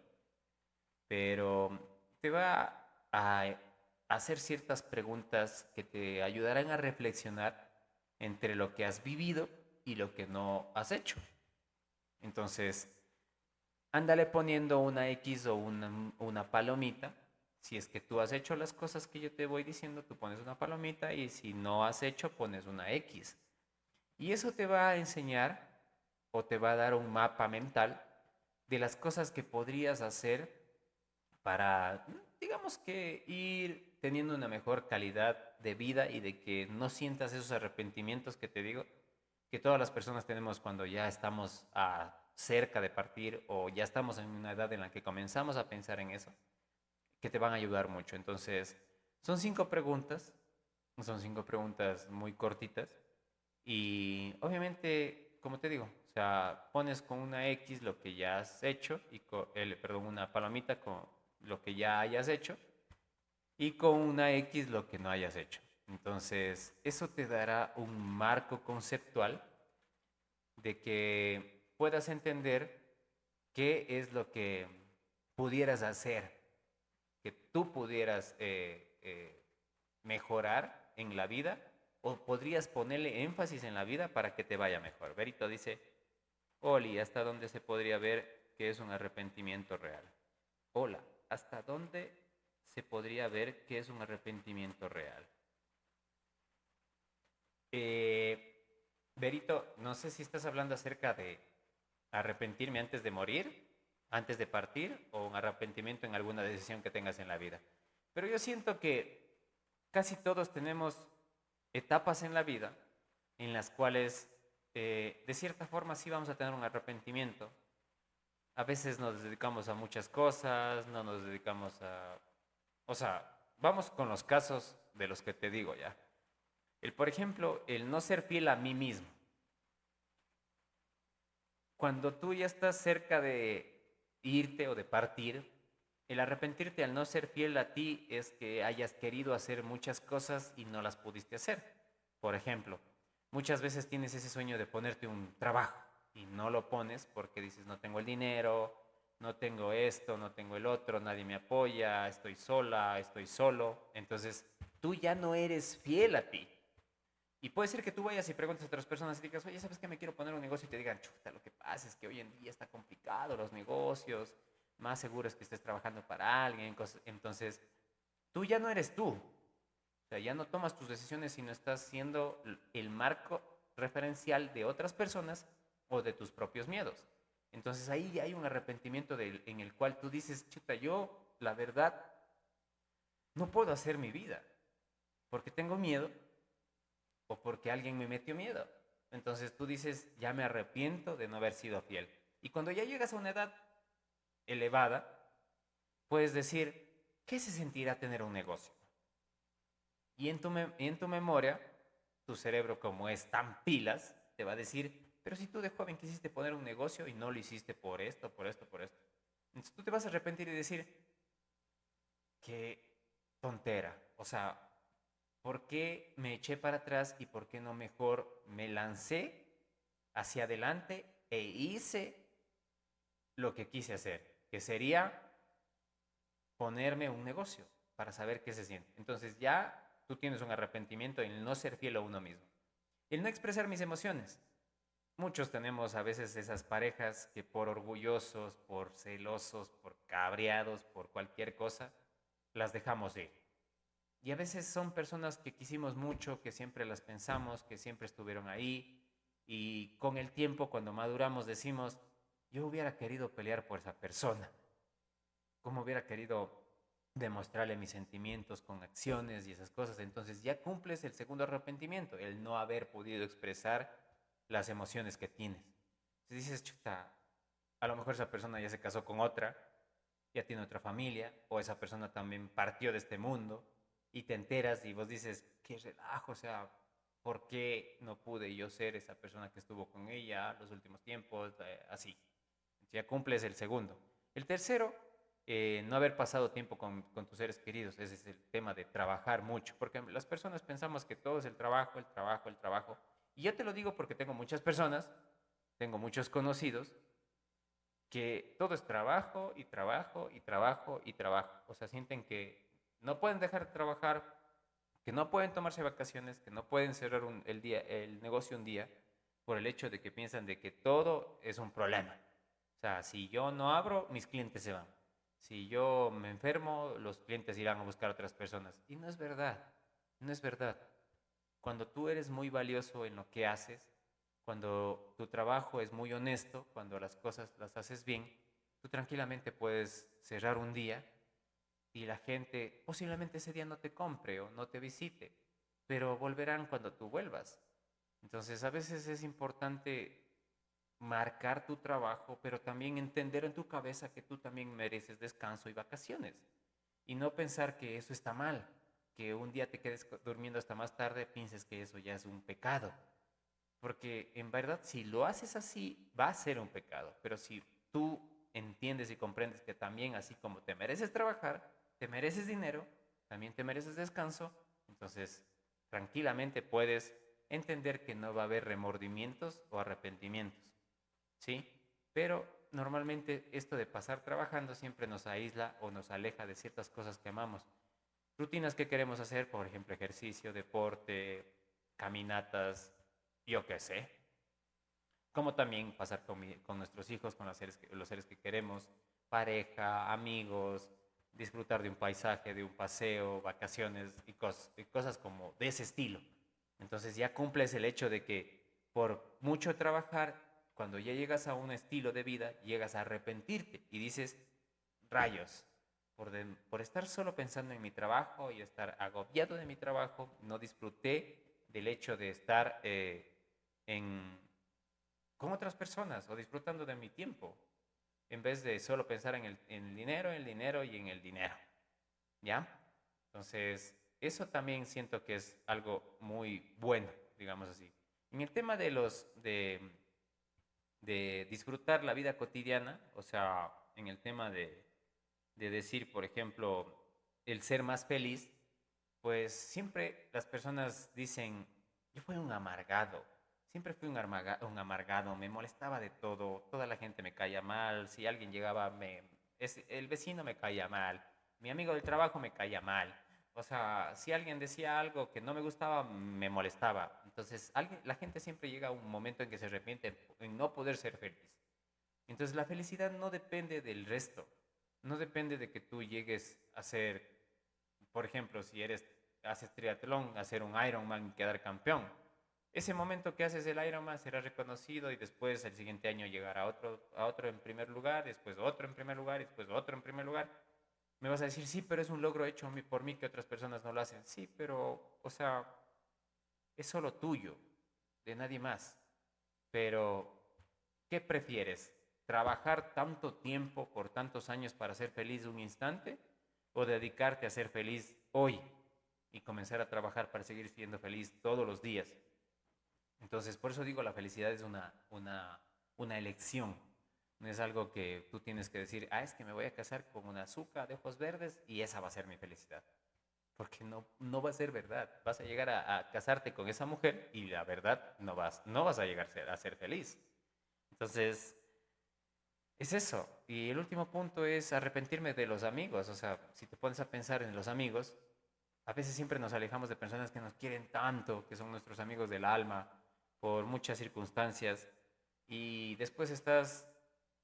pero te va a hacer ciertas preguntas que te ayudarán a reflexionar entre lo que has vivido y lo que no has hecho. Entonces, ándale poniendo una X o una palomita. Si es que tú has hecho las cosas que yo te voy diciendo, tú pones una palomita y si no has hecho, pones una X. Y eso te va a enseñar o te va a dar un mapa mental de las cosas que podrías hacer para, digamos que ir teniendo una mejor calidad de vida y de que no sientas esos arrepentimientos que te digo, que todas las personas tenemos cuando ya estamos cerca de partir o ya estamos en una edad en la que comenzamos a pensar en eso, que te van a ayudar mucho. Entonces, son 5 preguntas, son 5 preguntas muy cortitas y obviamente, como te digo, o sea, pones con una X lo que ya has hecho y perdón, una palomita con lo que ya hayas hecho y con una X lo que no hayas hecho. Entonces, eso te dará un marco conceptual de que puedas entender qué es lo que pudieras hacer, que tú pudieras mejorar en la vida o podrías ponerle énfasis en la vida para que te vaya mejor. Berito dice, Oli, ¿hasta dónde se podría ver que es un arrepentimiento real? Hola, ¿hasta dónde se podría ver que es un arrepentimiento real? Eh, Berito, no sé si estás hablando acerca de arrepentirme antes de morir, antes de partir, o un arrepentimiento en alguna decisión que tengas en la vida. Pero yo siento que casi todos tenemos etapas en la vida en las cuales de cierta forma sí vamos a tener un arrepentimiento, A veces nos dedicamos a muchas cosas, no nos dedicamos a... O sea, vamos con los casos de los que te digo ya. Por ejemplo, el no ser fiel a mí mismo. Cuando tú ya estás cerca de irte o de partir, el arrepentirte al no ser fiel a ti es que hayas querido hacer muchas cosas y no las pudiste hacer. Por ejemplo, muchas veces tienes ese sueño de ponerte un trabajo y no lo pones porque dices no tengo el dinero, no tengo esto, no tengo el otro, nadie me apoya, estoy sola, estoy solo. Entonces tú ya no eres fiel a ti. Y puede ser que tú vayas y preguntes a otras personas y digas, oye, ¿sabes qué? Me quiero poner un negocio y te digan, chuta, lo que pasa es que hoy en día está complicado los negocios, más seguro es que estés trabajando para alguien. Entonces, tú ya no eres tú. O sea, ya no tomas tus decisiones, sino estás siendo el marco referencial de otras personas o de tus propios miedos. Entonces ahí ya hay un arrepentimiento en el cual tú dices, chuta, yo la verdad no puedo hacer mi vida porque tengo miedo o porque alguien me metió miedo. Entonces tú dices, ya me arrepiento de no haber sido fiel. Y cuando ya llegas a una edad elevada, puedes decir, ¿qué se sentirá tener un negocio? Y en tu memoria, tu cerebro, como es tan pilas, te va a decir, pero si tú de joven quisiste poner un negocio y no lo hiciste por esto, por esto, por esto. Entonces tú te vas a arrepentir y decir, qué tontera. O sea, ¿por qué me eché para atrás y por qué no mejor me lancé hacia adelante e hice lo que quise hacer? Que sería ponerme un negocio para saber qué se siente. Entonces ya tú tienes un arrepentimiento en el no ser fiel a uno mismo. El no expresar mis emociones. Muchos tenemos a veces esas parejas que por orgullosos, por celosos, por cabreados, por cualquier cosa, las dejamos ir. Y a veces son personas que quisimos mucho, que siempre las pensamos, que siempre estuvieron ahí. Y con el tiempo, cuando maduramos, decimos, yo hubiera querido pelear por esa persona. ¿Cómo hubiera querido demostrarle mis sentimientos con acciones y esas cosas? Entonces ya cumples el segundo arrepentimiento, el no haber podido expresar las emociones que tienes. Entonces dices, chuta, a lo mejor esa persona ya se casó con otra, ya tiene otra familia, o esa persona también partió de este mundo, y te enteras y vos dices, qué relajo, o sea, ¿por qué no pude yo ser esa persona que estuvo con ella los últimos tiempos? Así. Ya cumples el segundo. El tercero, no haber pasado tiempo con tus seres queridos. Ese es el tema de trabajar mucho, porque las personas pensamos que todo es el trabajo, el trabajo, el trabajo. Y yo te lo digo porque tengo muchas personas, tengo muchos conocidos que todo es trabajo y trabajo y trabajo y trabajo. O sea, sienten que no pueden dejar de trabajar, que no pueden tomarse vacaciones, que no pueden cerrar el negocio un día por el hecho de que piensan de que todo es un problema. O sea, si yo no abro, mis clientes se van. Si yo me enfermo, los clientes irán a buscar a otras personas. Y no es verdad, no es verdad. Cuando tú eres muy valioso en lo que haces, cuando tu trabajo es muy honesto, cuando las cosas las haces bien, tú tranquilamente puedes cerrar un día y la gente posiblemente ese día no te compre o no te visite, pero volverán cuando tú vuelvas. Entonces a veces es importante marcar tu trabajo, pero también entender en tu cabeza que tú también mereces descanso y vacaciones. Y no pensar que eso está mal, que un día te quedes durmiendo hasta más tarde, pienses que eso ya es un pecado. Porque en verdad, si lo haces así, va a ser un pecado. Pero si tú entiendes y comprendes que también así como te mereces trabajar, te mereces dinero, también te mereces descanso, entonces tranquilamente puedes entender que no va a haber remordimientos o arrepentimientos. ¿Sí? Pero normalmente esto de pasar trabajando siempre nos aísla o nos aleja de ciertas cosas que amamos. Rutinas que queremos hacer, por ejemplo, ejercicio, deporte, caminatas, yo qué sé. Como también pasar con nuestros hijos, con los seres que queremos, pareja, amigos, disfrutar de un paisaje, de un paseo, vacaciones y cosas como de ese estilo. Entonces ya cumples el hecho de que por mucho trabajar, cuando ya llegas a un estilo de vida, llegas a arrepentirte y dices, rayos, por estar solo pensando en mi trabajo y estar agobiado de mi trabajo, no disfruté del hecho de estar en, con otras personas o disfrutando de mi tiempo. en vez de solo pensar en el dinero, en el dinero y en el dinero. ¿Ya? Entonces, eso también siento que es algo muy bueno, digamos así. En el tema de disfrutar la vida cotidiana, o sea, en el tema de decir, por ejemplo, el ser más feliz, pues siempre las personas dicen, yo fui un amargado, siempre fui un amargado, me molestaba de todo, toda la gente me caía mal, si alguien llegaba, el vecino me caía mal, mi amigo del trabajo me caía mal, o sea, si alguien decía algo que no me gustaba, me molestaba. Entonces, la gente siempre llega a un momento en que se arrepiente en no poder ser feliz. Entonces, la felicidad no depende del resto, no depende de que tú llegues a ser, por ejemplo, si haces triatlón, hacer un Ironman y quedar campeón. Ese momento que haces el Ironman será reconocido y después el siguiente año llegará a otro en primer lugar, después otro en primer lugar, después otro en primer lugar. Me vas a decir, sí, pero es un logro hecho por mí que otras personas no lo hacen. Sí, pero, o sea, es solo tuyo, de nadie más. Pero, ¿qué prefieres? ¿Trabajar tanto tiempo por tantos años para ser feliz un instante? ¿O dedicarte a ser feliz hoy y comenzar a trabajar para seguir siendo feliz todos los días? Entonces, por eso digo, la felicidad es una elección. No es algo que tú tienes que decir, es que me voy a casar con una azúcar de ojos verdes y esa va a ser mi felicidad. Porque no va a ser verdad. Vas a llegar a casarte con esa mujer y la verdad no vas a llegar a ser feliz. Entonces, es eso. Y el último punto es arrepentirme de los amigos. O sea, si te pones a pensar en los amigos, a veces siempre nos alejamos de personas que nos quieren tanto, que son nuestros amigos del alma, por muchas circunstancias. Y después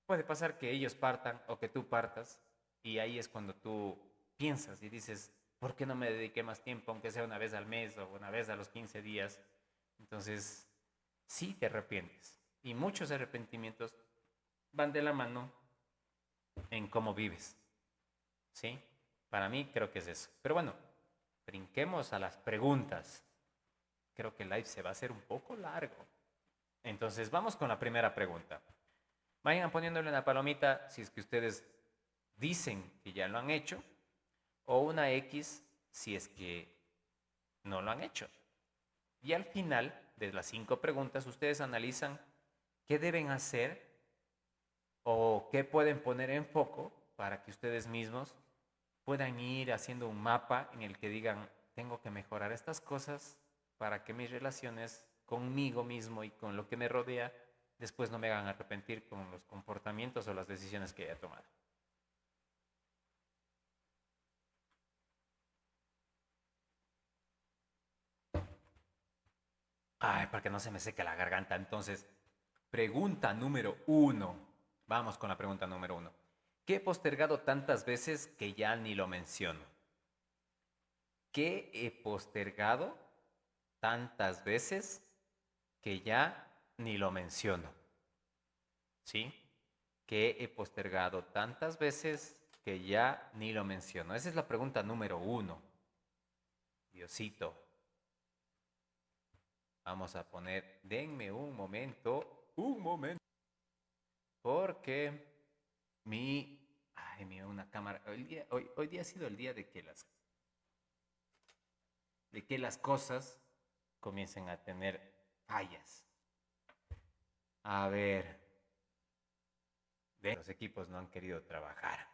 puede pasar que ellos partan o que tú partas. Y ahí es cuando tú piensas y dices, ¿por qué no me dediqué más tiempo, aunque sea una vez al mes o una vez a los 15 días? Entonces, sí te arrepientes. Y muchos arrepentimientos van de la mano en cómo vives. ¿Sí? Para mí creo que es eso. Pero bueno, brinquemos a las preguntas. Creo que el live se va a hacer un poco largo. Entonces, vamos con la primera pregunta. Vayan poniéndole una palomita si es que ustedes dicen que ya lo han hecho, o una X si es que no lo han hecho. Y al final de las 5 preguntas, ustedes analizan qué deben hacer o qué pueden poner en foco para que ustedes mismos puedan ir haciendo un mapa en el que digan, tengo que mejorar estas cosas para que mis relaciones conmigo mismo y con lo que me rodea después no me hagan arrepentir con los comportamientos o las decisiones que haya tomado. Ay, para que no se me seque la garganta. Entonces, pregunta número 1. Vamos con la pregunta número 1. ¿Qué he postergado tantas veces que ya ni lo menciono? ¿Qué he postergado tantas veces que ya ni lo menciono? ¿Sí? ¿Qué he postergado tantas veces que ya ni lo menciono? Esa es la pregunta número 1. Diosito, vamos a poner, denme un momento, porque mira, una cámara, hoy día ha sido el día de que las cosas comiencen a tener fallas. A ver, los equipos no han querido trabajar.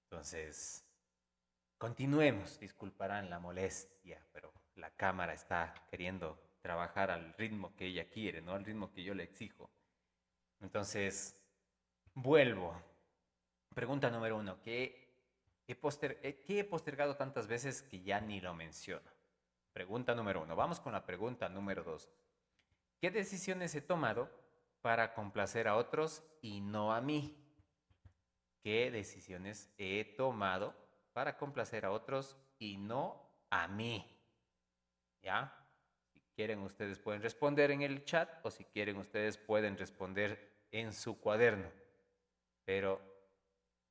Entonces, continuemos. Disculparán la molestia, pero la cámara está queriendo trabajar al ritmo que ella quiere, no al ritmo que yo le exijo. Entonces, vuelvo. Pregunta número 1. ¿Qué he postergado tantas veces que ya ni lo menciono? Pregunta número 1. Vamos con la pregunta número 2. ¿Qué decisiones he tomado para complacer a otros y no a mí? ¿Qué decisiones he tomado para complacer a otros y no a mí? ¿Ya? Si quieren, ustedes pueden responder en el chat o si quieren, ustedes pueden responder en su cuaderno. Pero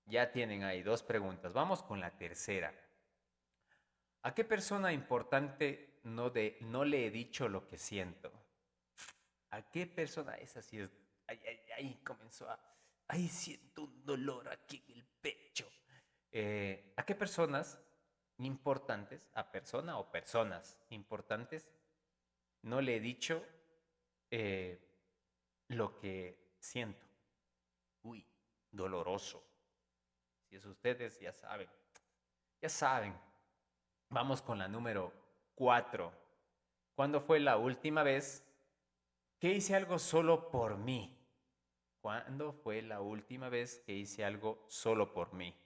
ya tienen ahí 2 preguntas. Vamos con la tercera. ¿A qué persona importante no le he dicho lo que siento? ¿A qué persona? Esa sí es. Ahí comenzó a. Ay, siento un dolor aquí en el pecho. ¿A qué personas importantes, a persona o personas importantes, no le he dicho eh, lo que siento? Uy, doloroso. Si es ustedes, ya saben. Ya saben. Vamos con la número 4. ¿Cuándo fue la última vez que hice algo solo por mí? ¿Cuándo fue la última vez que hice algo solo por mí?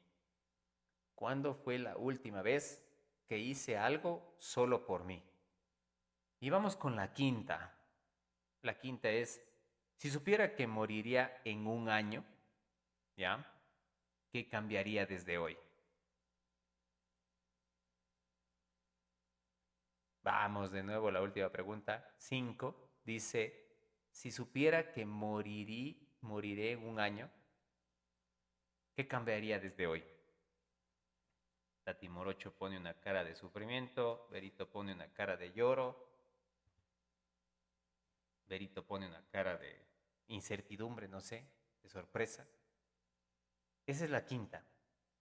¿Cuándo fue la última vez que hice algo solo por mí? Y vamos con la quinta. La quinta es, si supiera que moriría en un año, ¿ya? ¿Qué cambiaría desde hoy? Vamos de nuevo, la última pregunta. 5 dice, si supiera que moriré en un año, ¿qué cambiaría desde hoy? Tati Morocho pone una cara de sufrimiento, Berito pone una cara de lloro, Berito pone una cara de incertidumbre, no sé, de sorpresa. Esa es la quinta.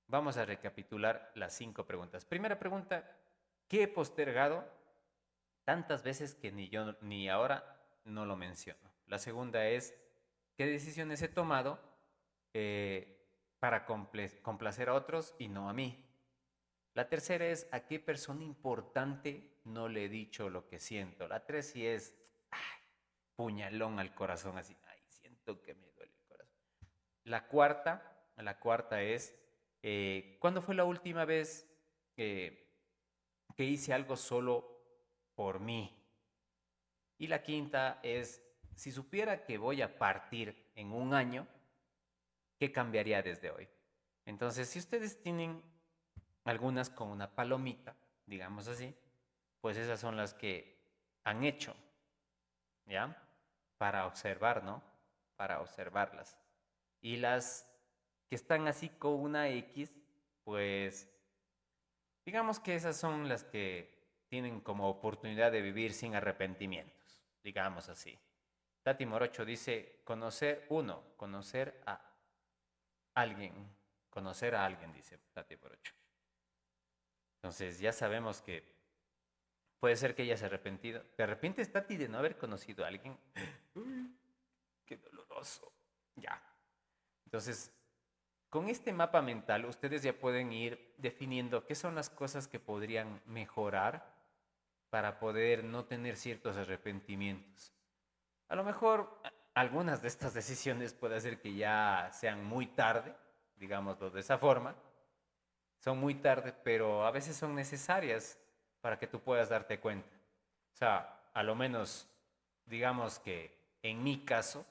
Vamos a recapitular las 5 preguntas. Primera pregunta, ¿qué he postergado tantas veces que ni yo ni ahora no lo menciono? La segunda es, ¿qué decisiones he tomado para complacer a otros y no a mí? La tercera es, ¿a qué persona importante no le he dicho lo que siento? La tres sí es, ay, puñalón al corazón, así, ay, siento que me duele el corazón. La cuarta es, ¿cuándo fue la última vez que hice algo solo por mí? Y la quinta es, si supiera que voy a partir en un año, ¿qué cambiaría desde hoy? Entonces, si ustedes tienen algunas con una palomita, digamos así, pues esas son las que han hecho, ¿ya? Para observar, ¿no? Para observarlas. Y las que están así con una X, pues digamos que esas son las que tienen como oportunidad de vivir sin arrepentimientos, digamos así. Tati Morocho dice, conocer a alguien, conocer a alguien, dice Tati Morocho. Entonces ya sabemos que puede ser que ella se arrepentido. ¿Te arrepientes, Tati, de no haber conocido a alguien? Uy, qué doloroso. Ya. Entonces, con este mapa mental, ustedes ya pueden ir definiendo qué son las cosas que podrían mejorar para poder no tener ciertos arrepentimientos. A lo mejor algunas de estas decisiones puede ser que ya sean muy tarde, digámoslo de esa forma, son muy tarde, pero a veces son necesarias para que tú puedas darte cuenta. O sea, a lo menos, digamos que en mi caso,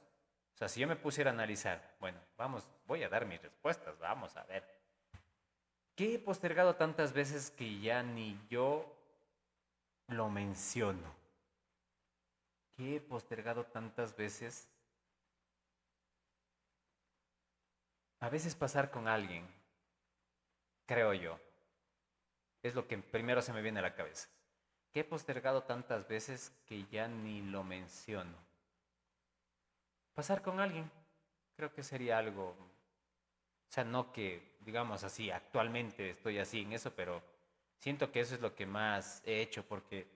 o sea, si yo me pusiera a analizar, bueno, vamos, voy a dar mis respuestas, vamos a ver. ¿Qué he postergado tantas veces que ya ni yo lo menciono? ¿Qué he postergado tantas veces? A veces pasar con alguien, creo yo, es lo que primero se me viene a la cabeza. ¿Qué he postergado tantas veces que ya ni lo menciono? Pasar con alguien, creo que sería algo, o sea, no que, digamos así, actualmente estoy así en eso, pero siento que eso es lo que más he hecho porque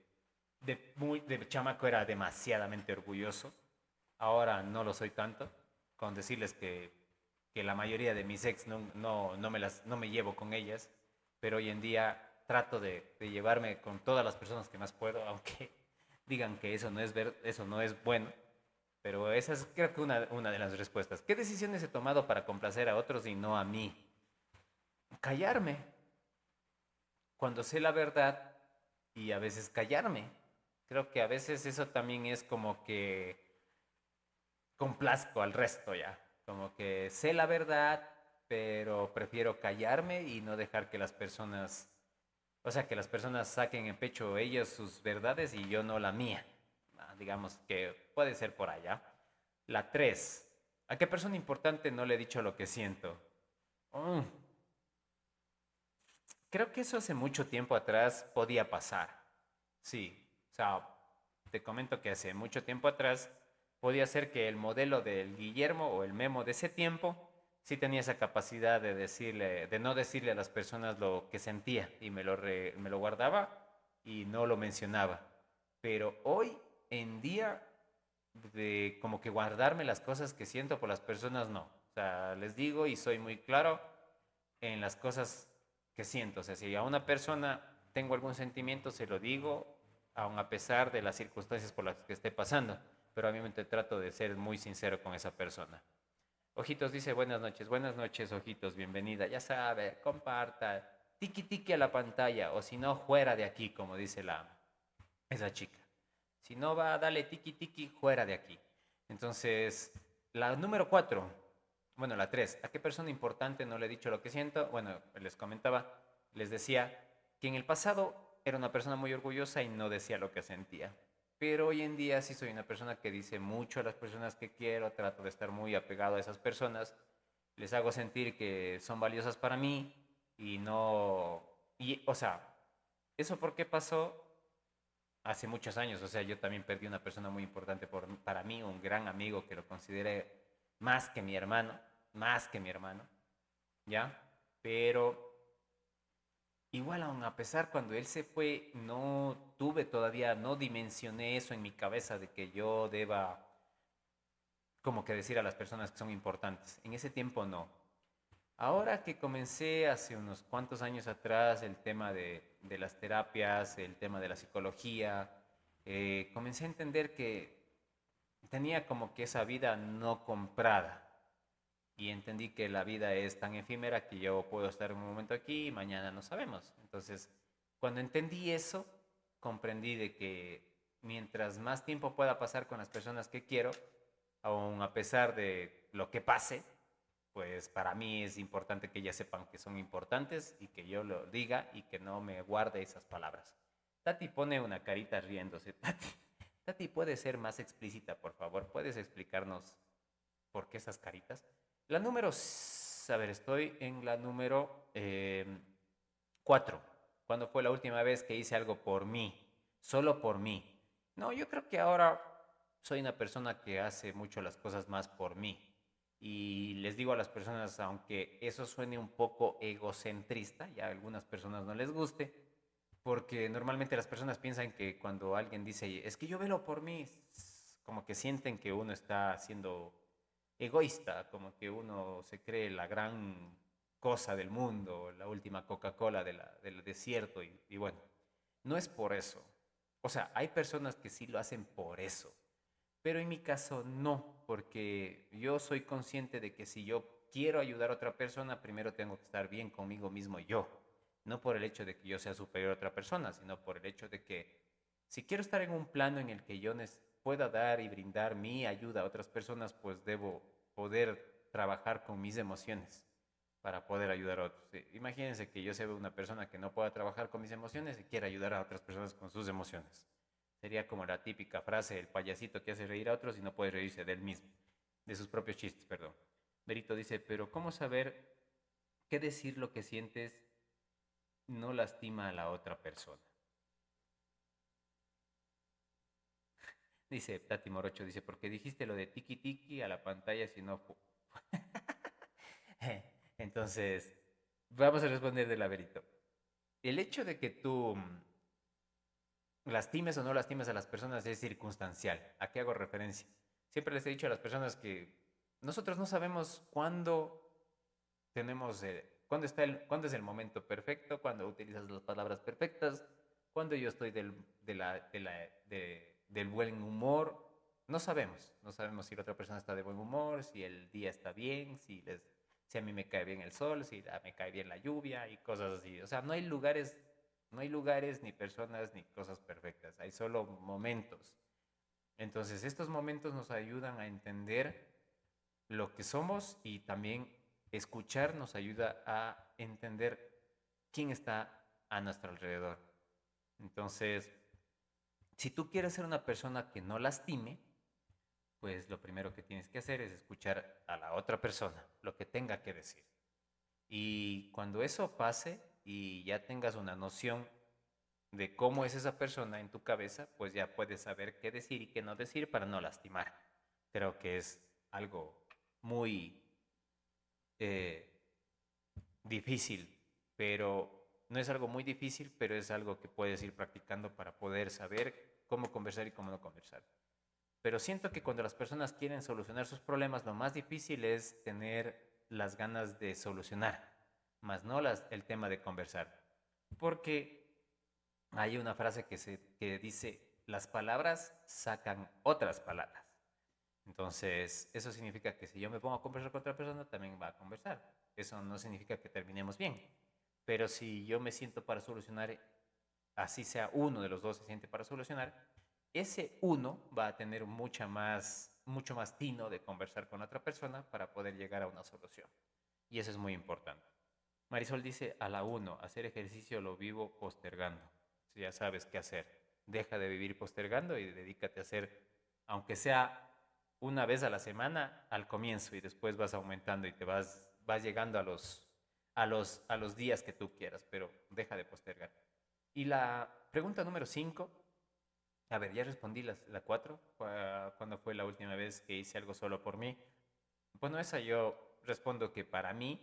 de chamaco era demasiadamente orgulloso, ahora no lo soy tanto, con decirles que la mayoría de mis ex no me llevo con ellas, pero hoy en día trato de llevarme con todas las personas que más puedo, aunque digan que eso no es bueno, pero esa es creo que una de las respuestas. ¿Qué decisiones he tomado para complacer a otros y no a mí? Callarme cuando sé la verdad y a veces callarme. Creo que a veces eso también es como que complazco al resto ya. Como que sé la verdad, pero prefiero callarme y no dejar que las personas, o sea, que las personas saquen en pecho ellos sus verdades y yo no la mía. Digamos que puede ser por allá. La 3. ¿A qué persona importante no le he dicho lo que siento? Mm, Creo que eso hace mucho tiempo atrás podía pasar. Sí, o sea, te comento que hace mucho tiempo atrás podía ser que el modelo del Guillermo o el Memo de ese tiempo sí tenía esa capacidad de decirle, de no decirle a las personas lo que sentía y me lo guardaba y no lo mencionaba. Pero hoy en día, de como que guardarme las cosas que siento por las personas, no. O sea, les digo y soy muy claro en las cosas que siento. O sea, si a una persona tengo algún sentimiento, se lo digo, aun a pesar de las circunstancias por las que esté pasando. Pero a mí me trato de ser muy sincero con esa persona. Ojitos dice buenas noches, Ojitos, bienvenida. Ya sabe, comparta, tiki tiki a la pantalla, o si no, fuera de aquí, como dice esa chica. Si no va, dale tiki tiki, fuera de aquí. Entonces, la número 4, bueno, la 3, ¿a qué persona importante no le he dicho lo que siento? Bueno, les comentaba, les decía que en el pasado era una persona muy orgullosa y no decía lo que sentía. Pero hoy en día sí soy una persona que dice mucho a las personas que quiero, trato de estar muy apegado a esas personas, les hago sentir que son valiosas para mí y no... Y, o sea, ¿eso por qué pasó? Hace muchos años, o sea, yo también perdí una persona muy importante para mí, un gran amigo que lo consideré más que mi hermano, ¿ya? Pero igual, aún a pesar cuando él se fue, no tuve todavía, no dimensioné eso en mi cabeza de que yo deba como que decir a las personas que son importantes. En ese tiempo no. Ahora que comencé hace unos cuantos años atrás el tema de las terapias, el tema de la psicología, comencé a entender que tenía como que esa vida no comprada y entendí que la vida es tan efímera que yo puedo estar un momento aquí y mañana no sabemos. Entonces, cuando entendí eso, comprendí de que mientras más tiempo pueda pasar con las personas que quiero, aun a pesar de lo que pase, pues para mí es importante que ellas sepan que son importantes y que yo lo diga y que no me guarde esas palabras. Tati pone una carita riéndose. Tati, ¿puede ser más explícita, por favor? ¿Puedes explicarnos por qué esas caritas? La número, a ver, estoy en la número 4. ¿Cuándo fue la última vez que hice algo por mí? Solo por mí. No, yo creo que ahora soy una persona que hace mucho las cosas más por mí. Y les digo a las personas, aunque eso suene un poco egocentrista, ya a algunas personas no les guste, porque normalmente las personas piensan que cuando alguien dice, es que yo velo por mí, como que sienten que uno está siendo egoísta, como que uno se cree la gran cosa del mundo, la última Coca-Cola del desierto, y bueno, no es por eso. O sea, hay personas que sí lo hacen por eso, pero en mi caso no, porque yo soy consciente de que si yo quiero ayudar a otra persona, primero tengo que estar bien conmigo mismo yo. No por el hecho de que yo sea superior a otra persona, sino por el hecho de que si quiero estar en un plano en el que yo pueda dar y brindar mi ayuda a otras personas, pues debo poder trabajar con mis emociones para poder ayudar a otros. Imagínense que yo sea una persona que no pueda trabajar con mis emociones y quiera ayudar a otras personas con sus emociones. Sería como la típica frase, el payasito que hace reír a otros y no puede reírse de él mismo, de sus propios chistes, perdón. Berito dice, pero ¿cómo saber qué decir lo que sientes no lastima a la otra persona? Dice Tati Morocho, dice, porque dijiste lo de tiki tiki a la pantalla si no... Entonces, vamos a responder del Berito. El hecho de que tú lastimes o no lastimes a las personas es circunstancial. ¿A qué hago referencia? Siempre les he dicho a las personas que nosotros no sabemos cuándo es el momento perfecto, cuándo utilizas las palabras perfectas, cuándo yo estoy del buen humor. No sabemos si la otra persona está de buen humor, si el día está bien, si a mí me cae bien el sol, si me cae bien la lluvia y cosas así. O sea, no hay lugares, ni personas, ni cosas perfectas. Hay solo momentos. Entonces, estos momentos nos ayudan a entender lo que somos y también escuchar nos ayuda a entender quién está a nuestro alrededor. Entonces, si tú quieres ser una persona que no lastime, pues lo primero que tienes que hacer es escuchar a la otra persona, lo que tenga que decir. Y cuando eso pase y ya tengas una noción de cómo es esa persona en tu cabeza, pues ya puedes saber qué decir y qué no decir para no lastimar. Creo que es algo muy eh, difícil, pero no es algo muy difícil, pero es algo que puedes ir practicando para poder saber cómo conversar y cómo no conversar. Pero siento que cuando las personas quieren solucionar sus problemas, lo más difícil es tener las ganas de solucionar, más no el tema de conversar. Porque hay una frase que dice, las palabras sacan otras palabras. Entonces, eso significa que si yo me pongo a conversar con otra persona, también va a conversar. Eso no significa que terminemos bien. Pero si yo me siento para solucionar, así sea uno de los dos se siente para solucionar, ese uno va a tener mucho más tino de conversar con otra persona para poder llegar a una solución. Y eso es muy importante. Marisol dice, a la uno, hacer ejercicio lo vivo postergando. Si ya sabes qué hacer, deja de vivir postergando y dedícate a hacer, aunque sea una vez a la semana al comienzo y después vas aumentando y vas llegando a los días que tú quieras, pero deja de postergar. Y la pregunta número 5, a ver, ya respondí la 4, ¿cuándo fue la última vez que hice algo solo por mí? Bueno, esa yo respondo que para mí,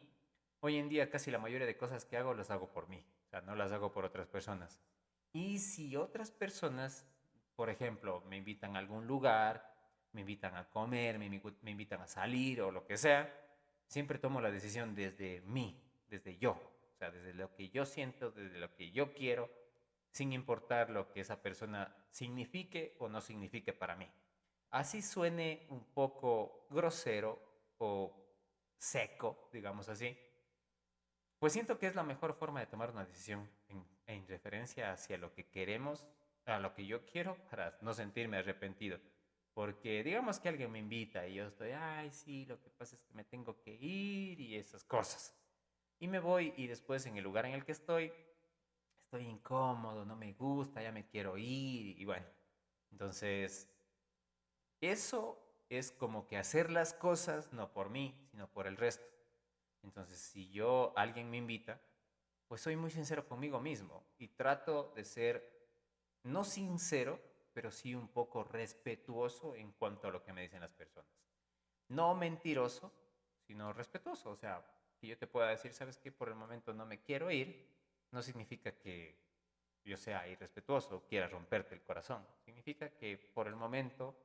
hoy en día casi la mayoría de cosas que hago las hago por mí, o sea, no las hago por otras personas. Y si otras personas, por ejemplo, me invitan a algún lugar, me invitan a comer, me invitan a salir o lo que sea, siempre tomo la decisión desde mí, desde yo, o sea, desde lo que yo siento, desde lo que yo quiero, sin importar lo que esa persona signifique o no signifique para mí. Así suene un poco grosero o seco, digamos así, pues siento que es la mejor forma de tomar una decisión en referencia hacia lo que queremos, a lo que yo quiero, para no sentirme arrepentido. Porque digamos que alguien me invita y yo estoy, ay, sí, lo que pasa es que me tengo que ir y esas cosas. Y me voy y después en el lugar en el que estoy incómodo, no me gusta, ya me quiero ir y bueno. Entonces, eso es como que hacer las cosas no por mí, sino por el resto. Entonces, si alguien me invita, pues soy muy sincero conmigo mismo y trato de ser no sincero, pero sí un poco respetuoso en cuanto a lo que me dicen las personas. No mentiroso, sino respetuoso. O sea, que yo te pueda decir, sabes que por el momento no me quiero ir, no significa que yo sea irrespetuoso o quiera romperte el corazón. Significa que por el momento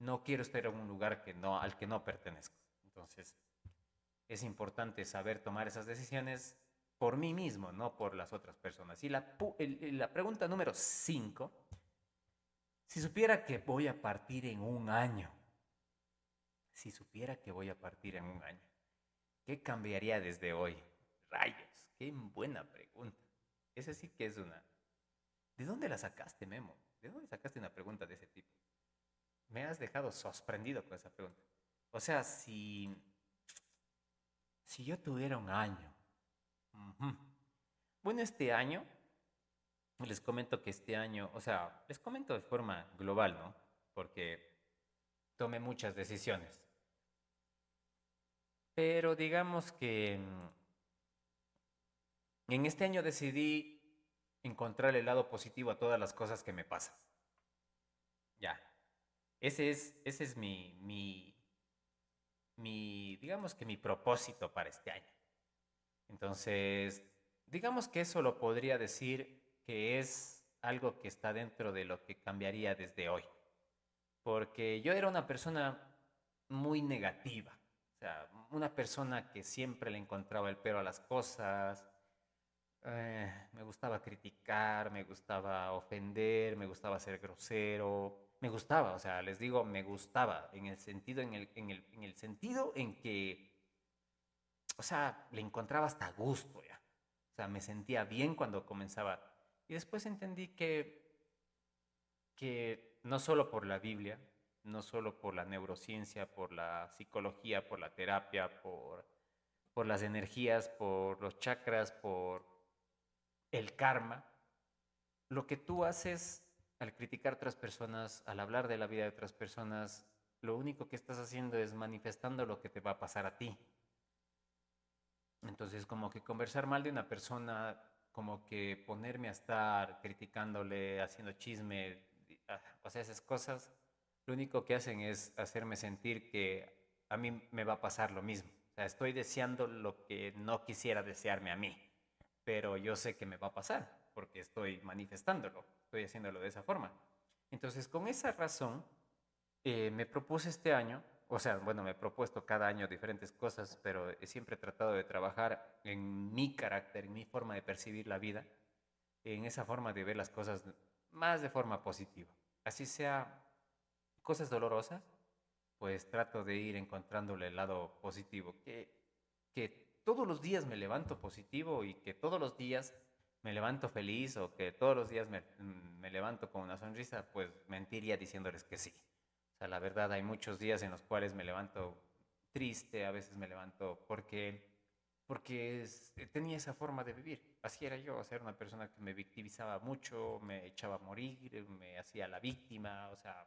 no quiero estar en un lugar al que no pertenezco. Entonces, es importante saber tomar esas decisiones por mí mismo, no por las otras personas. Y la pregunta número 5, si supiera que voy a partir en un año, si supiera que voy a partir en un año, ¿qué cambiaría desde hoy? Rayos, qué buena pregunta. Esa sí que es una... ¿De dónde la sacaste, Memo? ¿De dónde sacaste una pregunta de ese tipo? Me has dejado sorprendido con esa pregunta. O sea, si yo tuviera un año. Ujú. Bueno, este año, les comento que este año, o sea, les comento de forma global, ¿no? Porque tomé muchas decisiones. Pero digamos que en este año decidí encontrar el lado positivo a todas las cosas que me pasan. Ya. Ese es digamos que mi propósito para este año. Entonces, digamos que eso lo podría decir que es algo que está dentro de lo que cambiaría desde hoy. Porque yo era una persona muy negativa. O sea, una persona que siempre le encontraba el pero a las cosas. Me gustaba criticar, me gustaba ofender, me gustaba ser grosero. Me gustaba, o sea, les digo, me gustaba en el sentido, en el sentido en que, o sea, le encontraba hasta gusto ya. O sea, me sentía bien cuando comenzaba. Y después entendí que no solo por la Biblia, no solo por la neurociencia, por la psicología, por la terapia, por las energías, por los chakras, por el karma, lo que tú haces al criticar a otras personas, al hablar de la vida de otras personas, lo único que estás haciendo es manifestando lo que te va a pasar a ti. Entonces, como que conversar mal de una persona, como que ponerme a estar criticándole, haciendo chisme, o sea, esas cosas, lo único que hacen es hacerme sentir que a mí me va a pasar lo mismo. O sea, estoy deseando lo que no quisiera desearme a mí, pero yo sé que me va a pasar porque estoy manifestándolo, estoy haciéndolo de esa forma. Entonces, con esa razón, me propuse este año, o sea, bueno, me he propuesto cada año diferentes cosas, pero siempre he tratado de trabajar en mi carácter, en mi forma de percibir la vida, en esa forma de ver las cosas más de forma positiva. Así sea cosas dolorosas, pues trato de ir encontrándole el lado positivo, que todos los días me levanto positivo y que todos los días me levanto feliz o que todos los días me levanto con una sonrisa, pues mentiría diciéndoles que sí. O sea, la verdad hay muchos días en los cuales me levanto triste, a veces me levanto porque tenía esa forma de vivir. Así era yo, o sea, era una persona que me victimizaba mucho, me echaba a morir, me hacía la víctima, o sea,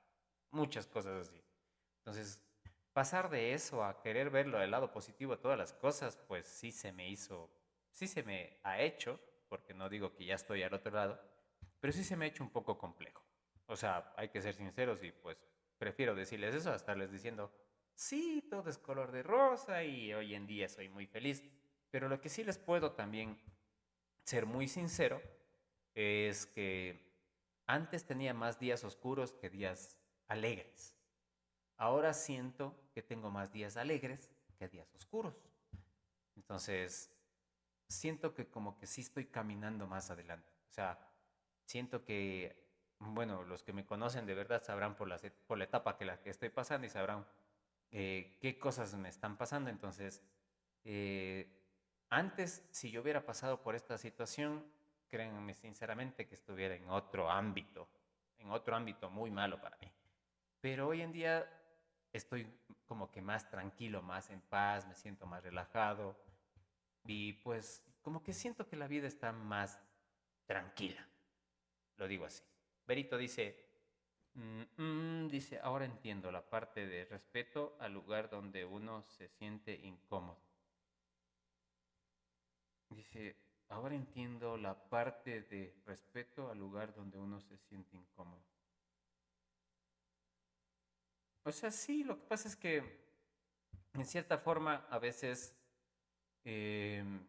muchas cosas así. Entonces, pasar de eso a querer verlo del lado positivo de todas las cosas, pues sí se me hizo, sí se me ha hecho, porque no digo que ya estoy al otro lado, pero sí se me ha hecho un poco complejo. O sea, hay que ser sinceros y pues prefiero decirles eso a estarles diciendo, sí, todo es color de rosa y hoy en día soy muy feliz. Pero lo que sí les puedo también ser muy sincero es que antes tenía más días oscuros que días alegres. Ahora siento que tengo más días alegres que días oscuros. Entonces, siento que como que sí estoy caminando más adelante. O sea, siento que, bueno, los que me conocen de verdad sabrán por la etapa que la que estoy pasando y sabrán qué cosas me están pasando. Entonces, eh, antes, si yo hubiera pasado por esta situación, créanme sinceramente que estuviera en otro ámbito muy malo para mí. Pero hoy en día estoy como que más tranquilo, más en paz, me siento más relajado y pues como que siento que la vida está más tranquila, lo digo así. Berito dice, dice, ahora entiendo la parte de respeto al lugar donde uno se siente incómodo. Dice, ahora entiendo la parte de respeto al lugar donde uno se siente incómodo. O sea, sí, lo que pasa es que en cierta forma a veces, em,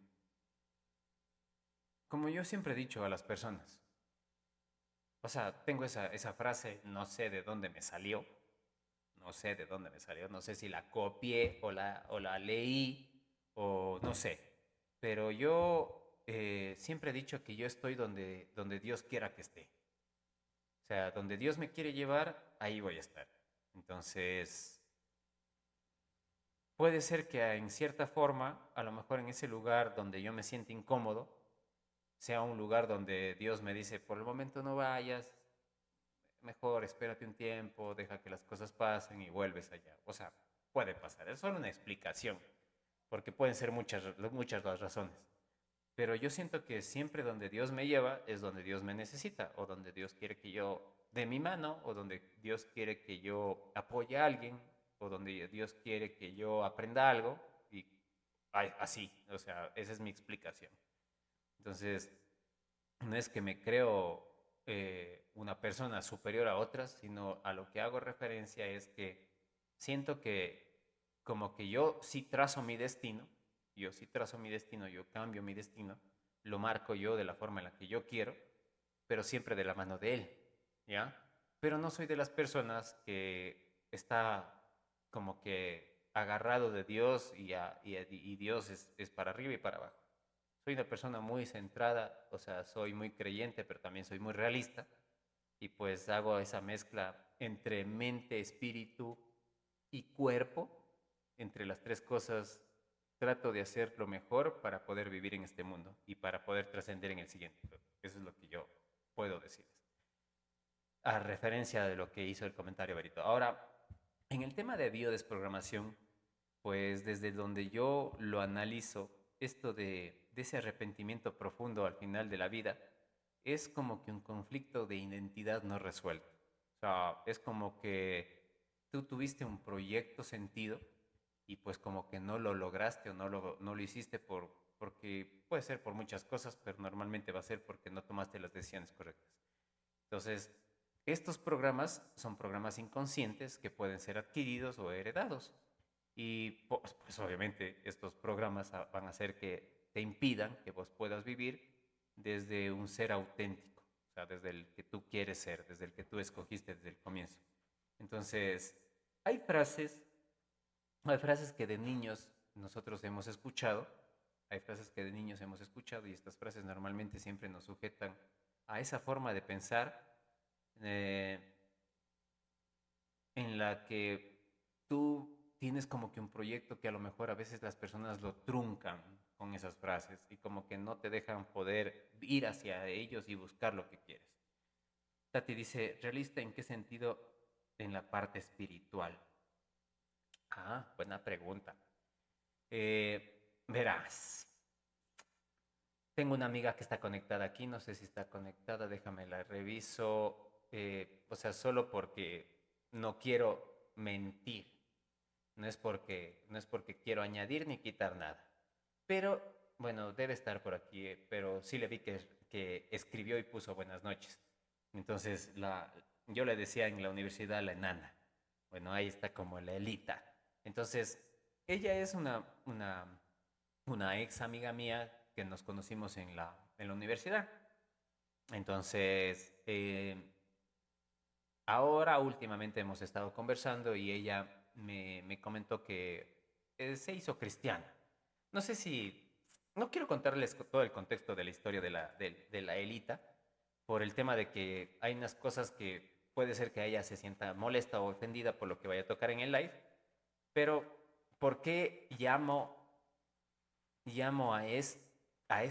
como yo siempre he dicho a las personas, o sea, tengo esa frase, no sé de dónde me salió, no sé de dónde me salió, no sé si la copié o la leí o no sé, pero yo siempre he dicho que yo estoy donde Dios quiera que esté. O sea, donde Dios me quiere llevar, ahí voy a estar. Entonces, puede ser que en cierta forma, a lo mejor en ese lugar donde yo me siento incómodo, sea un lugar donde Dios me dice, por el momento no vayas, mejor espérate un tiempo, deja que las cosas pasen y vuelves allá. O sea, puede pasar, es solo una explicación, porque pueden ser muchas las razones. Pero yo siento que siempre donde Dios me lleva es donde Dios me necesita, o donde Dios quiere que yo dé mi mano, o donde Dios quiere que yo apoye a alguien, o donde Dios quiere que yo aprenda algo, y así, o sea, esa es mi explicación. Entonces, no es que me creo una persona superior a otras, sino a lo que hago referencia es que siento que como que yo sí trazo mi destino, yo sí trazo mi destino, yo cambio mi destino, lo marco yo de la forma en la que yo quiero, pero siempre de la mano de él, ¿ya? Pero no soy de las personas que está como que agarrado de Dios y Dios es para arriba y para abajo. Soy una persona muy centrada, o sea, soy muy creyente, pero también soy muy realista. Y pues hago esa mezcla entre mente, espíritu y cuerpo. Entre las tres cosas trato de hacer lo mejor para poder vivir en este mundo y para poder trascender en el siguiente. Eso es lo que yo puedo decirles. A referencia de lo que hizo el comentario Berito. Ahora, en el tema de biodesprogramación, pues desde donde yo lo analizo, esto de ese arrepentimiento profundo al final de la vida, es como que un conflicto de identidad no resuelto. O sea, es como que tú tuviste un proyecto sentido y pues como que no lo lograste o no lo hiciste porque puede ser por muchas cosas, pero normalmente va a ser porque no tomaste las decisiones correctas. Entonces, Estos programas son programas inconscientes que pueden ser adquiridos o heredados. Y pues obviamente estos programas van a hacer que te impidan que vos puedas vivir desde un ser auténtico, o sea, desde el que tú quieres ser, desde el que tú escogiste desde el comienzo. Entonces, hay frases, hay frases que de niños nosotros hemos escuchado, hay frases que de niños hemos escuchado y estas frases normalmente siempre nos sujetan a esa forma de pensar eh, en la que tú tienes como que un proyecto que a lo mejor a veces las personas lo truncan con esas frases y como que no te dejan poder ir hacia ellos y buscar lo que quieres. Tati dice, ¿realista en qué sentido? En la parte espiritual. Ah, buena pregunta. Verás, tengo una amiga que está conectada aquí, no sé si está conectada, déjame la reviso, o sea, solo porque no quiero mentir, no es porque quiero añadir ni quitar nada. Pero, bueno, debe estar por aquí, pero sí le vi que escribió y puso buenas noches. Entonces, yo le decía en la universidad la enana. Bueno, ahí está como la Elita. Entonces, ella es una ex amiga mía que nos conocimos en la universidad. Entonces, ahora últimamente hemos estado conversando y ella me comentó que se hizo cristiana. No sé si, no quiero contarles todo el contexto de la historia de la Elita, por el tema de que hay unas cosas que puede ser que ella se sienta molesta o ofendida por lo que vaya a tocar en el live, pero ¿por qué llamo a esta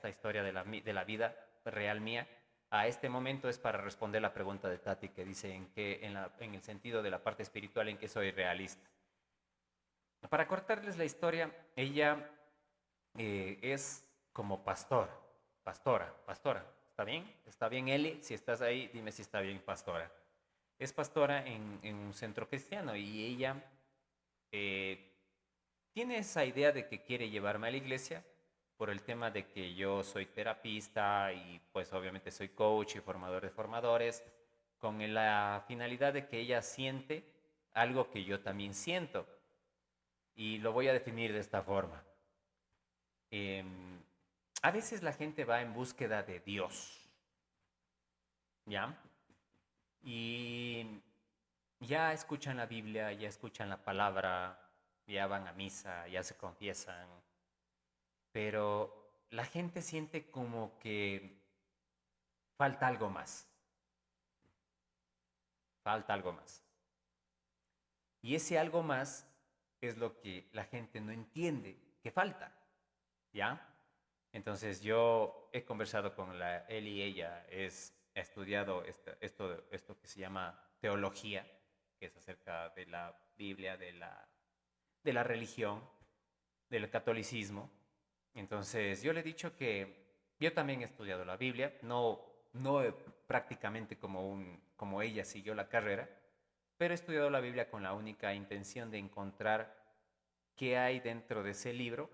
historia de la vida real mía? A este momento es para responder la pregunta de Tati que dice en el sentido de la parte espiritual en que soy realista. Para cortarles la historia, ella es como pastora. ¿Está bien? ¿Está bien, Eli? Si estás ahí, dime si está bien, pastora. Es pastora en un centro cristiano y ella eh, tiene esa idea de que quiere llevarme a la iglesia por el tema de que yo soy terapista y pues obviamente soy coach y formador de formadores, con la finalidad de que ella siente algo que yo también siento. Y lo voy a definir de esta forma. Em, a veces la gente va en búsqueda de Dios, ¿ya? Y ya escuchan la Biblia, ya escuchan la palabra, ya van a misa, ya se confiesan, pero la gente siente como que falta algo más, falta algo más. Y ese algo más es lo que la gente no entiende que falta, ¿ya? Entonces yo he conversado con él y ella, ha estudiado esto que se llama teología, que es acerca de la Biblia, de la religión, del catolicismo. Entonces yo le he dicho que yo también he estudiado la Biblia, no prácticamente como ella siguió la carrera, pero he estudiado la Biblia con la única intención de encontrar qué hay dentro de ese libro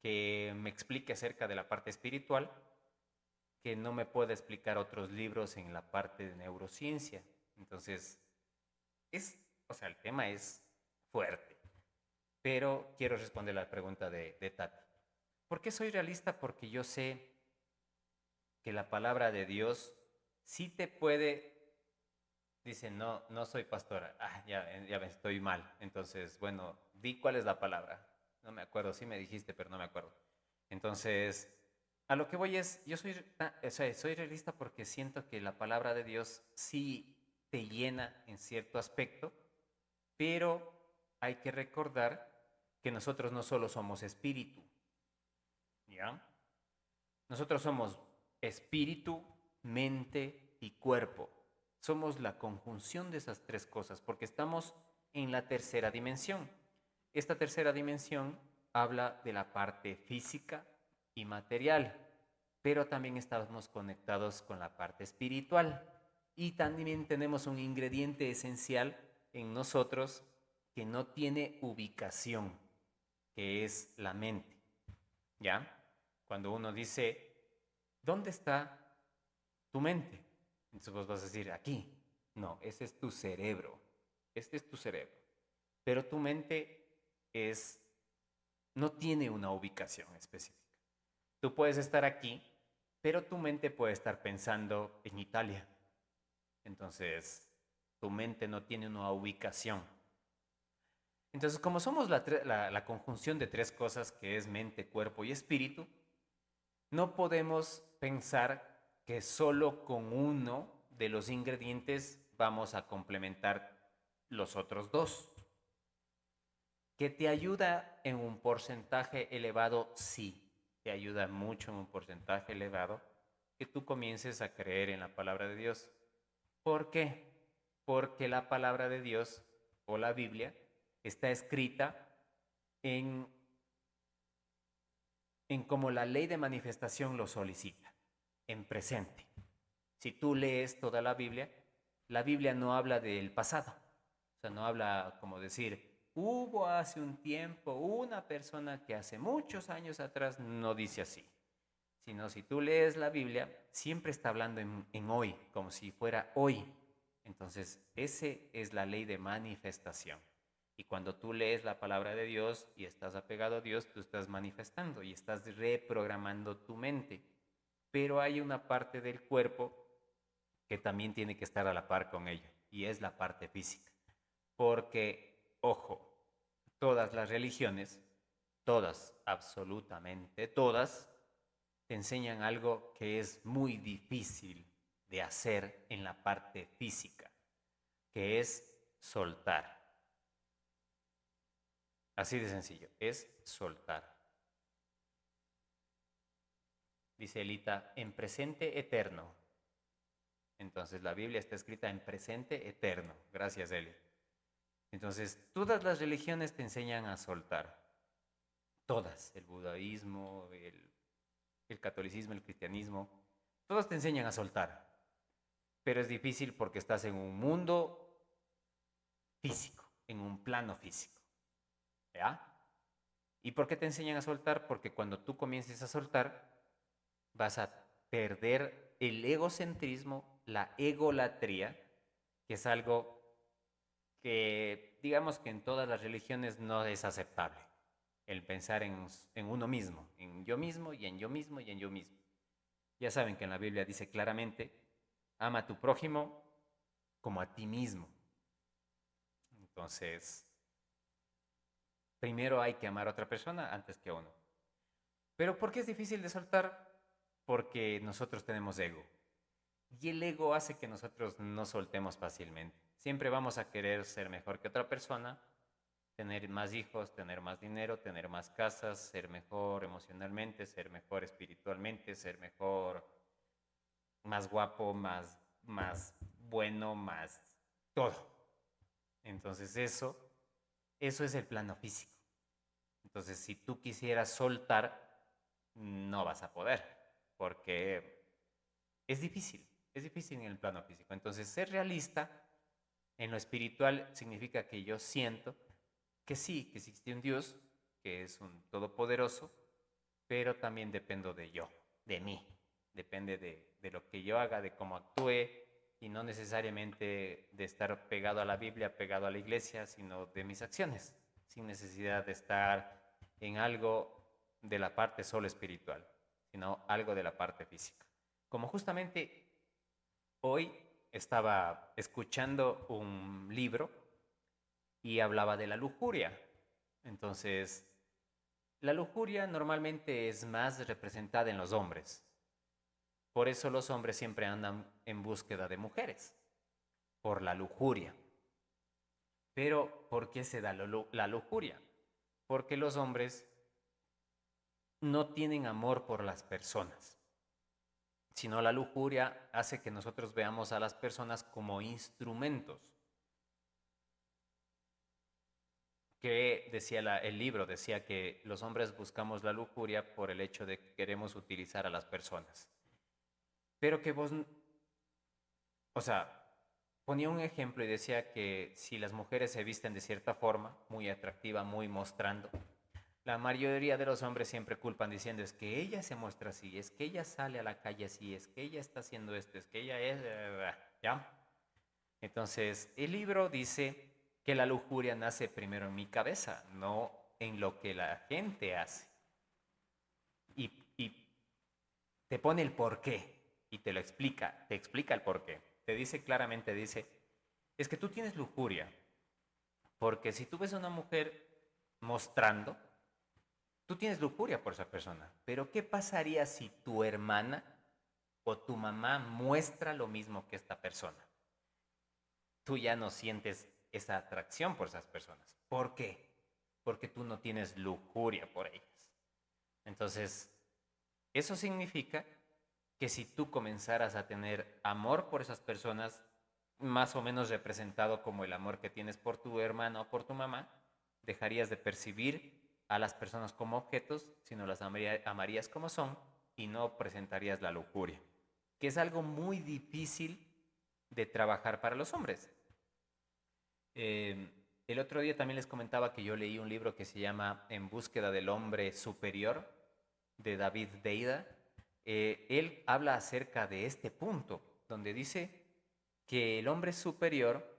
que me explique acerca de la parte espiritual, que no me pueda explicar otros libros en la parte de neurociencia. Entonces, o sea, el tema es fuerte, pero quiero responder la pregunta de Tati. ¿Por qué soy realista? Porque yo sé que la palabra de Dios sí te puede. Dice, no, no soy pastora. Ah, ya estoy mal. Entonces, bueno, di cuál es la palabra. No me acuerdo, sí me dijiste, pero no me acuerdo. Entonces, a lo que voy es, yo soy realista porque siento que la palabra de Dios sí te llena en cierto aspecto, pero hay que recordar que nosotros no solo somos espíritu, ¿ya? Nosotros somos espíritu, mente y cuerpo. Somos la conjunción de esas tres cosas porque estamos en la tercera dimensión. Esta tercera dimensión habla de la parte física y material, pero también estamos conectados con la parte espiritual. Y también tenemos un ingrediente esencial en nosotros que no tiene ubicación, que es la mente. ¿Ya? Cuando uno dice, ¿dónde está tu mente. Entonces vos vas a decir, aquí. No, ese es tu cerebro. Este es tu cerebro. Pero tu mente no tiene una ubicación específica. Tú puedes estar aquí, pero tu mente puede estar pensando en Italia. Entonces, tu mente no tiene una ubicación. Entonces, como somos la conjunción de tres cosas que es mente, cuerpo y espíritu, no podemos pensar que solo con uno de los ingredientes vamos a complementar los otros dos. ¿Que te ayuda en un porcentaje elevado? Sí, te ayuda mucho en un porcentaje elevado que tú comiences a creer en la palabra de Dios. ¿Por qué? Porque la palabra de Dios o la Biblia está escrita en, en como la ley de manifestación lo solicita, en presente. Si tú lees toda la Biblia no habla del pasado. O sea, no habla como decir, hubo hace un tiempo una persona que hace muchos años atrás, no dice así. Sino si tú lees la Biblia, siempre está hablando en hoy, como si fuera hoy. Entonces, esa es la ley de manifestación. Y cuando tú lees la palabra de Dios y estás apegado a Dios, tú estás manifestando y estás reprogramando tu mente. Pero hay una parte del cuerpo que también tiene que estar a la par con ello, y es la parte física. Porque, ojo, todas las religiones, todas, absolutamente todas, te enseñan algo que es muy difícil de hacer en la parte física, que es soltar. Así de sencillo, es soltar. Dice Elita, en presente eterno. Entonces la Biblia está escrita en presente eterno. Gracias, Eli. Entonces, todas las religiones te enseñan a soltar. Todas. El budaísmo, el catolicismo, el cristianismo. Todos te enseñan a soltar. Pero es difícil porque estás en un mundo físico, en un plano físico. ¿Ya? ¿Y por qué te enseñan a soltar? Porque cuando tú comiences a soltar, vas a perder el egocentrismo, la egolatría, que es algo que digamos que en todas las religiones no es aceptable. El pensar en uno mismo, en yo mismo y en yo mismo y en yo mismo. Ya saben que en la Biblia dice claramente, ama a tu prójimo como a ti mismo. Entonces, primero hay que amar a otra persona antes que a uno. Pero ¿por qué es difícil de soltar? Porque nosotros tenemos ego. Y el ego hace que nosotros no soltemos fácilmente. Siempre vamos a querer ser mejor que otra persona, tener más hijos, tener más dinero, tener más casas, ser mejor emocionalmente, ser mejor espiritualmente, ser mejor, más guapo, más bueno, más todo. Entonces eso es el plano físico. Entonces si tú quisieras soltar, no vas a poder, porque es difícil en el plano físico. Entonces ser realista en lo espiritual significa que yo siento que existe un Dios, que es un todopoderoso, pero también dependo de yo, de mí. Depende de lo que yo haga, de cómo actúe, y no necesariamente de estar pegado a la Biblia, pegado a la iglesia, sino de mis acciones, sin necesidad de estar en algo de la parte solo espiritual, sino algo de la parte física. Como justamente hoy estaba escuchando un libro y hablaba de la lujuria. Entonces, la lujuria normalmente es más representada en los hombres. Por eso los hombres siempre andan en búsqueda de mujeres, por la lujuria. Pero, ¿por qué se da la lujuria? Porque los hombres no tienen amor por las personas, sino la lujuria hace que nosotros veamos a las personas como instrumentos. Que decía el libro, decía que los hombres buscamos la lujuria por el hecho de que queremos utilizar a las personas. Pero que vos, o sea, ponía un ejemplo y decía que si las mujeres se visten de cierta forma, muy atractiva, muy mostrando, La mayoría de los hombres siempre culpan diciendo es que ella se muestra así, es que ella sale a la calle así, es que ella está haciendo esto, es que ella es... ¿Ya? Entonces, el libro dice que la lujuria nace primero en mi cabeza, no en lo que la gente hace. Y te pone el porqué y te explica el porqué. Te dice claramente, dice, es que tú tienes lujuria, porque si tú ves a una mujer mostrando, tú tienes lujuria por esa persona, pero ¿qué pasaría si tu hermana o tu mamá muestra lo mismo que esta persona? Tú ya no sientes esa atracción por esas personas. ¿Por qué? Porque tú no tienes lujuria por ellas. Entonces, eso significa que si tú comenzaras a tener amor por esas personas, más o menos representado como el amor que tienes por tu hermano o por tu mamá, dejarías de percibir a las personas como objetos, sino las amarías como son y no presentarías la lujuria, que es algo muy difícil de trabajar para los hombres. El otro día también les comentaba que yo leí un libro que se llama En búsqueda del hombre superior, de David Deida. Él habla acerca de este punto, donde dice que el hombre superior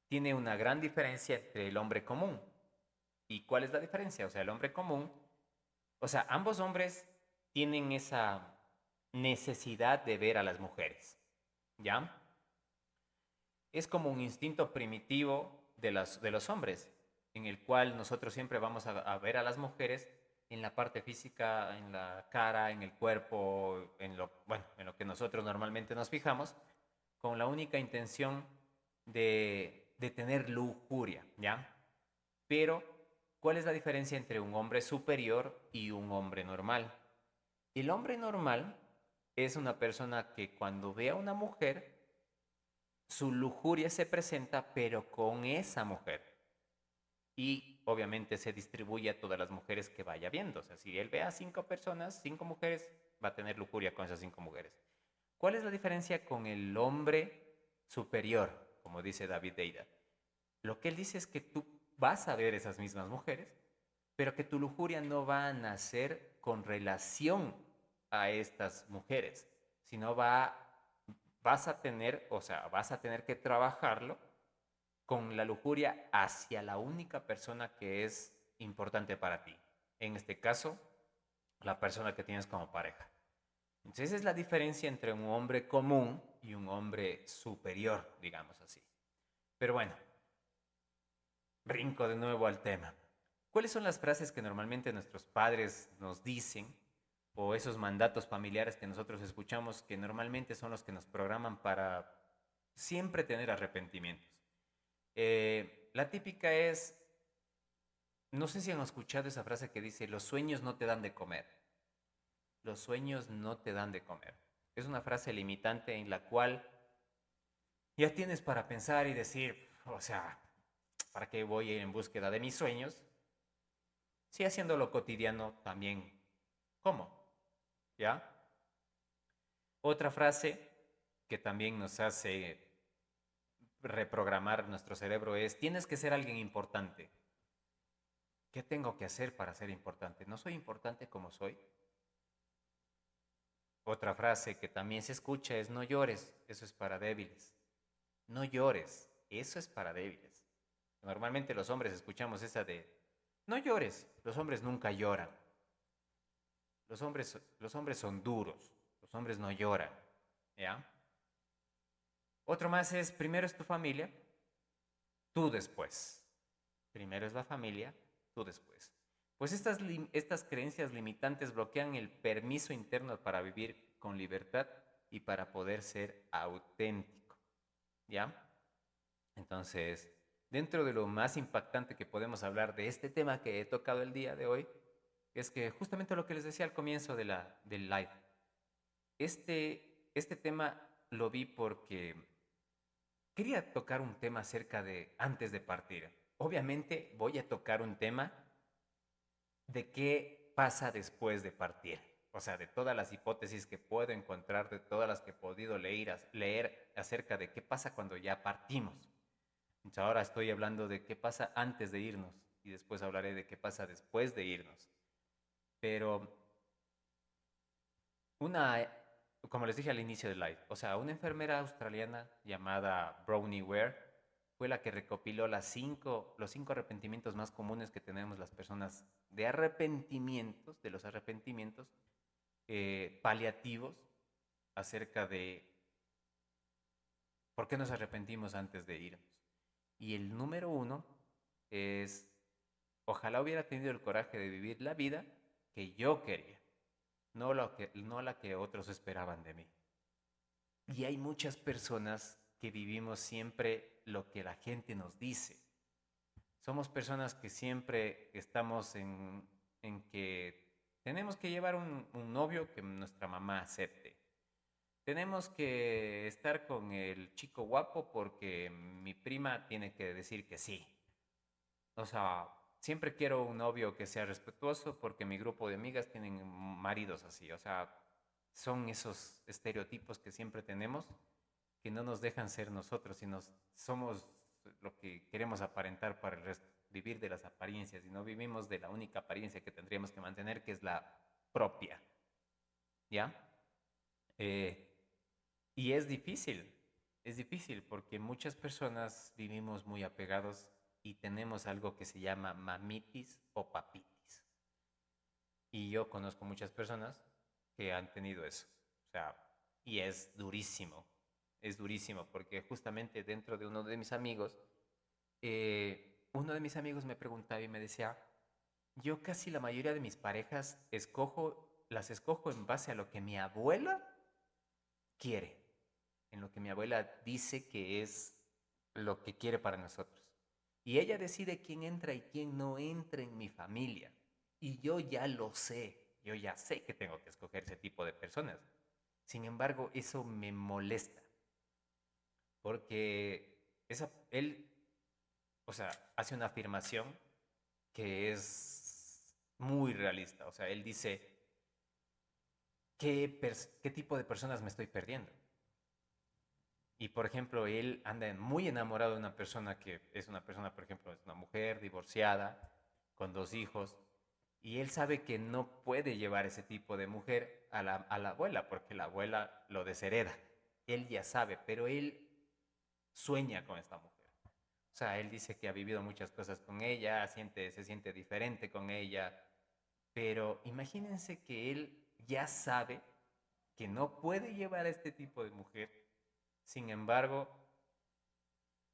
tiene una gran diferencia entre el hombre común. ¿Y cuál es la diferencia? O sea, el hombre común, o sea, ambos hombres tienen esa necesidad de ver a las mujeres, ¿ya? Es como un instinto primitivo de los hombres, en el cual nosotros siempre vamos a ver a las mujeres en la parte física, en la cara, en el cuerpo, bueno, en lo que nosotros normalmente nos fijamos, con la única intención de tener lujuria, ¿ya? Pero, ¿cuál es la diferencia entre un hombre superior y un hombre normal? El hombre normal es una persona que cuando ve a una mujer, su lujuria se presenta, pero con esa mujer. Y obviamente se distribuye a todas las mujeres que vaya viendo. O sea, si él ve a 5 personas, 5 mujeres, va a tener lujuria con esas 5 mujeres. ¿Cuál es la diferencia con el hombre superior, como dice David Deida? Lo que él dice es que tú vas a ver esas mismas mujeres, pero que tu lujuria no va a nacer con relación a estas mujeres, sino vas a tener, o sea, vas a tener que trabajarlo con la lujuria hacia la única persona que es importante para ti. En este caso, la persona que tienes como pareja. Entonces, esa es la diferencia entre un hombre común y un hombre superior, digamos así. Pero bueno, brinco de nuevo al tema. ¿Cuáles son las frases que normalmente nuestros padres nos dicen o esos mandatos familiares que nosotros escuchamos que normalmente son los que nos programan para siempre tener arrepentimientos? La típica es, no sé si han escuchado esa frase que dice, los sueños no te dan de comer. Los sueños no te dan de comer. Es una frase limitante en la cual ya tienes para pensar y decir, o sea, ¿para qué voy a ir en búsqueda de mis sueños? Si haciendo lo cotidiano también, ¿cómo? ¿Ya? Otra frase que también nos hace reprogramar nuestro cerebro es, tienes que ser alguien importante. ¿Qué tengo que hacer para ser importante? ¿No soy importante como soy? Otra frase que también se escucha es, no llores, eso es para débiles. No llores, eso es para débiles. Normalmente los hombres escuchamos esa de, no llores, los hombres nunca lloran. Los hombres son duros, los hombres no lloran, ¿ya? Otro más es, primero es tu familia, tú después. Primero es la familia, tú después. Pues estas creencias limitantes bloquean el permiso interno para vivir con libertad y para poder ser auténtico, ¿ya? Entonces, dentro de lo más impactante que podemos hablar de este tema que he tocado el día de hoy, es que justamente lo que les decía al comienzo del live, este tema lo vi porque quería tocar un tema acerca de antes de partir. Obviamente voy a tocar un tema de qué pasa después de partir. O sea, de todas las hipótesis que puedo encontrar, de todas las que he podido leer acerca de qué pasa cuando ya partimos. Entonces ahora estoy hablando de qué pasa antes de irnos. y después hablaré de qué pasa después de irnos. Pero una, como les dije al inicio del live, o sea, una enfermera australiana llamada Bronnie Ware fue la que recopiló los cinco arrepentimientos más comunes que tenemos las personas de arrepentimientos, de los arrepentimientos paliativos acerca de por qué nos arrepentimos antes de irnos. Y el número uno es, ojalá hubiera tenido el coraje de vivir la vida que yo quería, no la que otros esperaban de mí. Y hay muchas personas que vivimos siempre lo que la gente nos dice. Somos personas que siempre estamos en que tenemos que llevar un novio que nuestra mamá acepte. Tenemos que estar con el chico guapo porque mi prima tiene que decir que sí. O sea, siempre quiero un novio que sea respetuoso porque mi grupo de amigas tienen maridos así. O sea, son esos estereotipos que siempre tenemos que no nos dejan ser nosotros, sino somos lo que queremos aparentar para el resto. Vivir de las apariencias y no vivimos de la única apariencia que tendríamos que mantener, que es la propia. ¿Ya? Eh, y es difícil porque muchas personas vivimos muy apegados y tenemos algo que se llama mamitis o papitis. Y yo conozco muchas personas que han tenido eso. O sea, y es durísimo porque justamente dentro de uno de mis amigos me preguntaba y me decía, yo casi la mayoría de mis parejas las escojo en base a lo que mi abuela quiere, en lo que mi abuela dice que es lo que quiere para nosotros. Y ella decide quién entra y quién no entra en mi familia. Y yo ya lo sé, yo ya sé que tengo que escoger ese tipo de personas. Sin embargo, eso me molesta, porque él, o sea, hace una afirmación que es muy realista. O sea, él dice, ¿qué tipo de personas me estoy perdiendo? Y por ejemplo, él anda muy enamorado de una persona que es una persona, por ejemplo, es una mujer divorciada, con dos hijos, y él sabe que no puede llevar ese tipo de mujer a la abuela, porque la abuela lo deshereda. Él ya sabe, pero él sueña con esta mujer. O sea, él dice que ha vivido muchas cosas con ella, se siente diferente con ella, pero imagínense que él ya sabe que no puede llevar a este tipo de mujer. Sin embargo,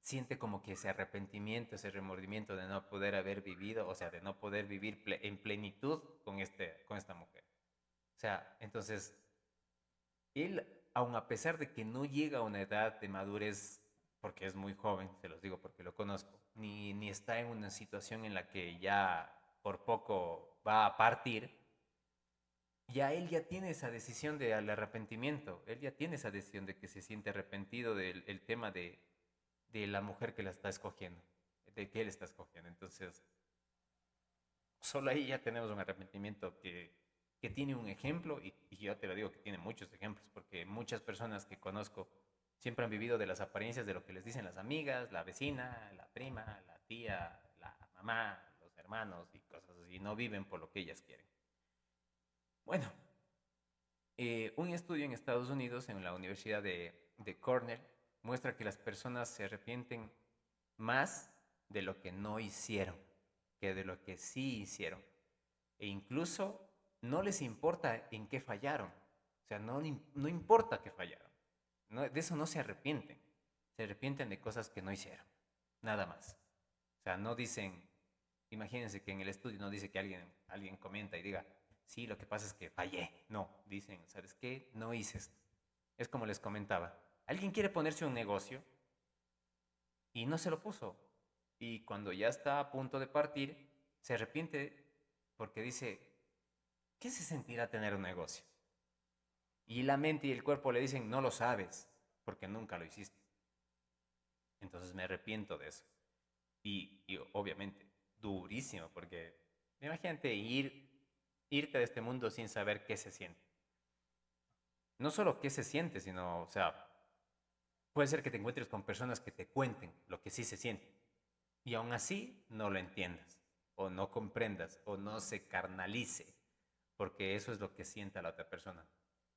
siente como que ese arrepentimiento, ese remordimiento de no poder haber vivido, o sea, de no poder vivir en plenitud con esta mujer. O sea, entonces, él, aun a pesar de que no llega a una edad de madurez, porque es muy joven, se los digo porque lo conozco, ni está en una situación en la que ya por poco va a partir, ya él ya tiene esa decisión del arrepentimiento, él ya tiene esa decisión de que se siente arrepentido del el tema de la mujer que la está escogiendo, de que él está escogiendo. Entonces, solo ahí ya tenemos un arrepentimiento que tiene un ejemplo, y yo te lo digo que tiene muchos ejemplos, porque muchas personas que conozco siempre han vivido de las apariencias de lo que les dicen las amigas, la vecina, la prima, la tía, la mamá, los hermanos y cosas así, no viven por lo que ellas quieren. Bueno, un estudio en Estados Unidos, en la Universidad de Cornell, muestra que las personas se arrepienten más de lo que no hicieron que de lo que sí hicieron. E incluso no les importa en qué fallaron. O sea, no importa que fallaron. De eso no se arrepienten. Se arrepienten de cosas que no hicieron. Nada más. O sea, no dicen, imagínense que en el estudio no dice que alguien comenta y diga, sí, lo que pasa es que fallé. No, dicen, ¿sabes qué? No hice esto. Es como les comentaba. Alguien quiere ponerse un negocio y no se lo puso. Y cuando ya está a punto de partir, se arrepiente porque dice, ¿qué se sentirá tener un negocio? Y la mente y el cuerpo le dicen, no lo sabes, porque nunca lo hiciste. Entonces me arrepiento de eso. Y obviamente, durísimo, porque imagínate irte de este mundo sin saber qué se siente. No solo qué se siente, sino, o sea, puede ser que te encuentres con personas que te cuenten lo que sí se siente. Y aún así no lo entiendas. o no comprendas o no se carnalice, porque eso es lo que sienta la otra persona.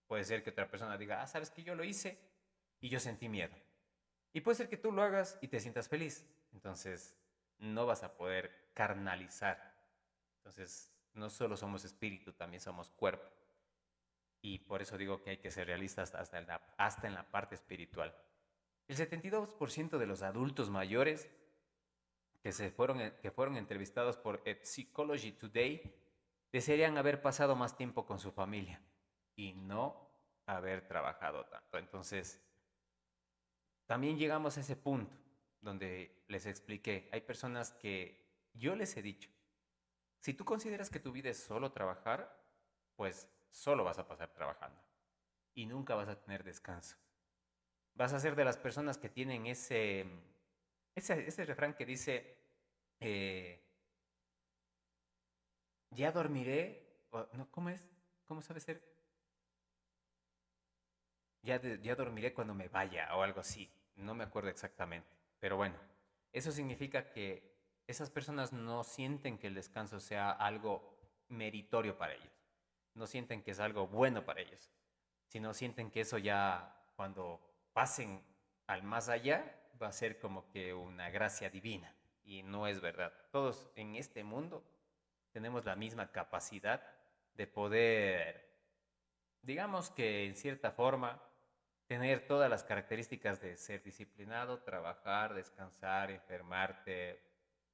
Puede ser que otra persona diga, sabes que yo lo hice y yo sentí miedo. Y puede ser que tú lo hagas y te sientas feliz. Entonces, no vas a poder carnalizar. Entonces, no solo somos espíritu, también somos cuerpo. Y por eso digo que hay que ser realistas hasta en la parte espiritual. El 72% de los adultos mayores que fueron entrevistados por Psychology Today desearían haber pasado más tiempo con su familia y no haber trabajado tanto. Entonces, también llegamos a ese punto donde les expliqué, hay personas que yo les he dicho, si tú consideras que tu vida es solo trabajar, pues solo vas a pasar trabajando y nunca vas a tener descanso. Vas a ser de las personas que tienen ese refrán que dice, eh, ya dormiré, no, ¿cómo es? ¿Cómo sabe ser? Ya dormiré cuando me vaya o algo así. No me acuerdo exactamente. Pero bueno, eso significa que esas personas no sienten que el descanso sea algo meritorio para ellos. No sienten que es algo bueno para ellos, sino sienten que eso ya cuando pasen al más allá va a ser como que una gracia divina. Y no es verdad. Todos en este mundo tenemos la misma capacidad de poder, digamos que en cierta forma, tener todas las características de ser disciplinado, trabajar, descansar, enfermarte,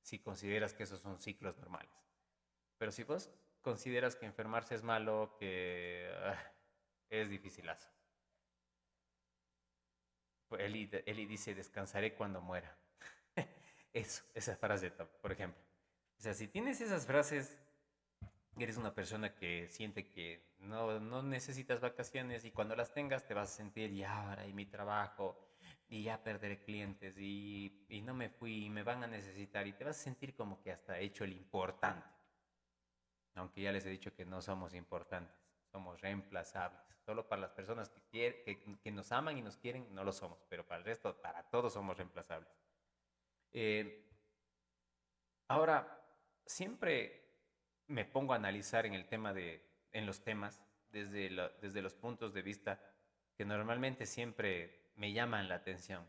si consideras que esos son ciclos normales. Pero si vos consideras que enfermarse es malo, que es dificilazo. Pues Eli dice, descansaré cuando muera. Eso, esa frase, por ejemplo. O sea, si tienes esas frases, eres una persona que siente que no necesitas vacaciones y cuando las tengas te vas a sentir, y ahora, y mi trabajo, y ya perderé clientes, y no me fui, y me van a necesitar, y te vas a sentir como que hasta hecho el importante. Aunque ya les he dicho que no somos importantes, somos reemplazables. Solo para las personas que nos aman y nos quieren, no lo somos, pero para el resto, para todos somos reemplazables. Eh, Ahora, siempre me pongo a analizar en los temas, desde los puntos de vista que normalmente siempre me llaman la atención.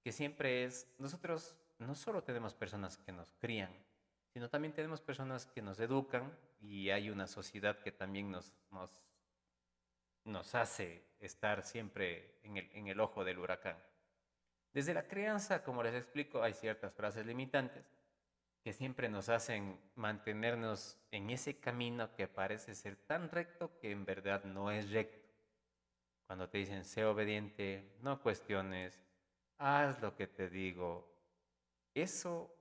Que siempre es, nosotros no solo tenemos personas que nos crían, sino también tenemos personas que nos educan y hay una sociedad que también nos hace estar siempre en el ojo del huracán. Desde la crianza, como les explico, hay ciertas frases limitantes que siempre nos hacen mantenernos en ese camino que parece ser tan recto que en verdad no es recto. Cuando te dicen, sé obediente, no cuestiones, haz lo que te digo. Eso,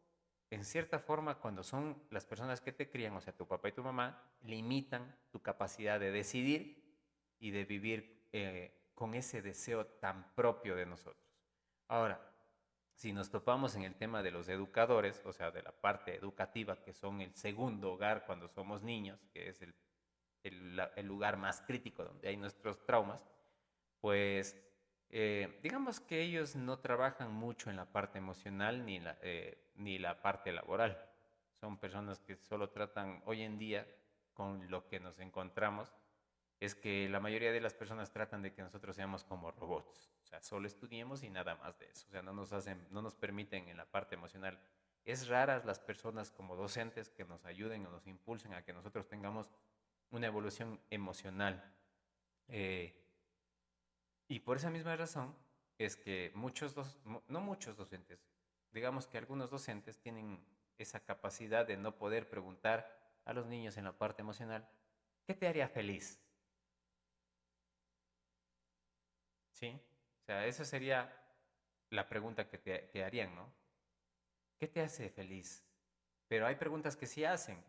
en cierta forma, cuando son las personas que te crían, o sea, tu papá y tu mamá, limitan tu capacidad de decidir y de vivir con ese deseo tan propio de nosotros. Ahora, si nos topamos en el tema de los educadores, o sea, de la parte educativa, que son el segundo hogar cuando somos niños, que es el lugar más crítico donde hay nuestros traumas, pues digamos que ellos no trabajan mucho en la parte emocional ni la parte laboral. Son personas que solo tratan hoy en día con lo que nos encontramos es que la mayoría de las personas tratan de que nosotros seamos como robots. O sea, solo estudiemos y nada más de eso. O sea, no nos permiten en la parte emocional. Es raras las personas como docentes que nos ayuden o nos impulsen a que nosotros tengamos una evolución emocional. Eh, y por esa misma razón es que no muchos docentes, digamos que algunos docentes tienen esa capacidad de no poder preguntar a los niños en la parte emocional, ¿qué te haría feliz? ¿Sí? O sea, esa sería la pregunta que te harían, ¿no? ¿Qué te hace feliz? Pero hay preguntas que sí hacen.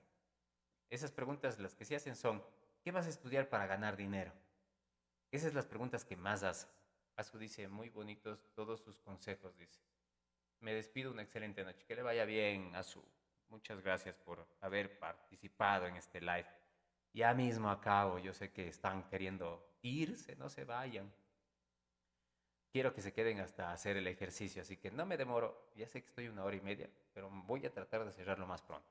Esas preguntas, las que sí hacen son, ¿qué vas a estudiar para ganar dinero? Esas son las preguntas que más hacen. Azu dice, muy bonitos todos sus consejos, dice. Me despido, una excelente noche. Que le vaya bien, Azu. Muchas gracias por haber participado en este live. Ya mismo acabo, yo sé que están queriendo irse, no se vayan. Quiero que se queden hasta hacer el ejercicio, así que no me demoro. Ya sé que estoy 1 hora y media, pero voy a tratar de cerrarlo más pronto.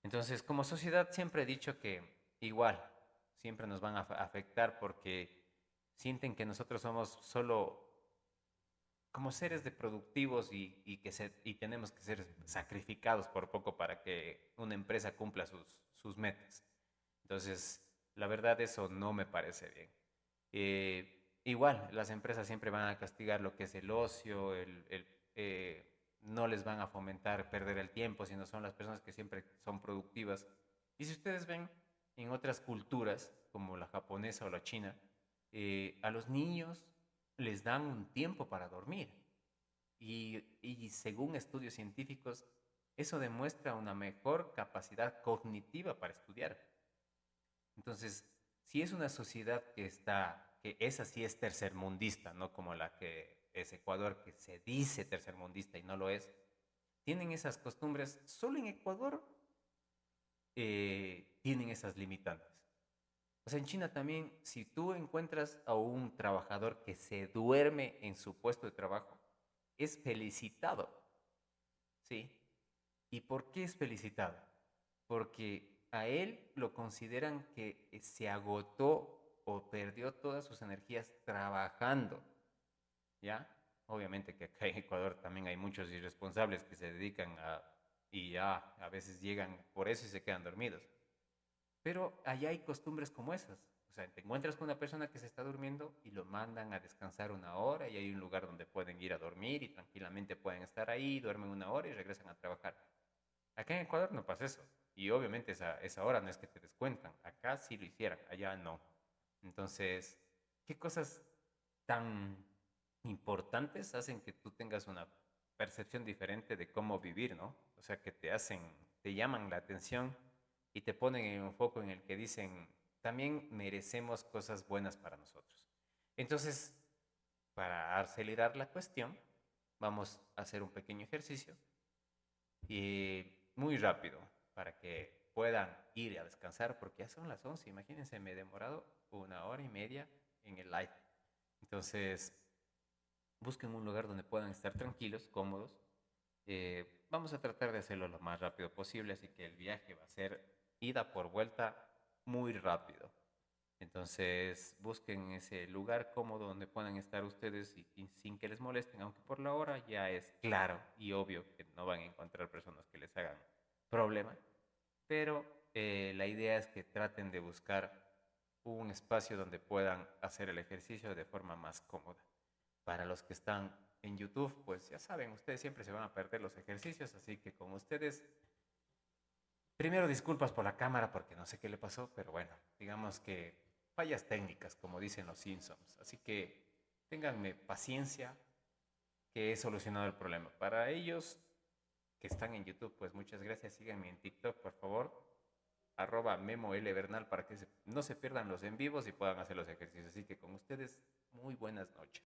Entonces, como sociedad siempre he dicho que igual, siempre nos van a afectar porque sienten que nosotros somos solo como seres de productivos y tenemos que ser sacrificados por poco para que una empresa cumpla sus metas. Entonces, la verdad eso no me parece bien. Igual, las empresas siempre van a castigar lo que es el ocio, no les van a fomentar perder el tiempo, sino son las personas que siempre son productivas. Y si ustedes ven en otras culturas, como la japonesa o la china, a los niños les dan un tiempo para dormir. Y según estudios científicos, eso demuestra una mejor capacidad cognitiva para estudiar. Entonces, si es una sociedad que esa sí es tercermundista, no como la que es Ecuador, que se dice tercermundista y no lo es, tienen esas costumbres, solo en Ecuador tienen esas limitantes. O sea, en China también, si tú encuentras a un trabajador que se duerme en su puesto de trabajo, es felicitado, ¿sí? ¿Y por qué es felicitado? Porque a él lo consideran que se agotó o perdió todas sus energías trabajando, ¿ya? Obviamente que acá en Ecuador también hay muchos irresponsables que se dedican y ya a veces llegan por eso y se quedan dormidos. Pero allá hay costumbres como esas. O sea, te encuentras con una persona que se está durmiendo y lo mandan a descansar una hora y hay un lugar donde pueden ir a dormir y tranquilamente pueden estar ahí, duermen una hora y regresan a trabajar. Acá en Ecuador no pasa eso. Y obviamente esa hora no es que te descuentan. Acá sí lo hicieran, allá no. Entonces, ¿qué cosas tan importantes hacen que tú tengas una percepción diferente de cómo vivir, ¿no? O sea, que te llaman la atención y te ponen en un foco en el que dicen, también merecemos cosas buenas para nosotros. Entonces, para acelerar la cuestión, vamos a hacer un pequeño ejercicio y muy rápido para que puedan ir a descansar porque ya son las 11. Imagínense, me he demorado una hora y media en el live. Entonces, busquen un lugar donde puedan estar tranquilos, cómodos. Vamos a tratar de hacerlo lo más rápido posible, así que el viaje va a ser ida por vuelta muy rápido. Entonces, busquen ese lugar cómodo donde puedan estar ustedes y sin que les molesten, aunque por la hora ya es claro y obvio que no van a encontrar personas que les hagan problema, pero la idea es que traten de buscar un espacio donde puedan hacer el ejercicio de forma más cómoda. Para los que están en YouTube, pues ya saben, ustedes siempre se van a perder los ejercicios, así que con ustedes, primero disculpas por la cámara porque no sé qué le pasó, pero bueno, digamos que fallas técnicas, como dicen los Simpsons. Así que ténganme paciencia, que he solucionado el problema. Para ellos que están en YouTube, pues muchas gracias. Síganme en TikTok, por favor. @Memo L. Bernal para que no se pierdan los en vivos y puedan hacer los ejercicios. Así que con ustedes, muy buenas noches.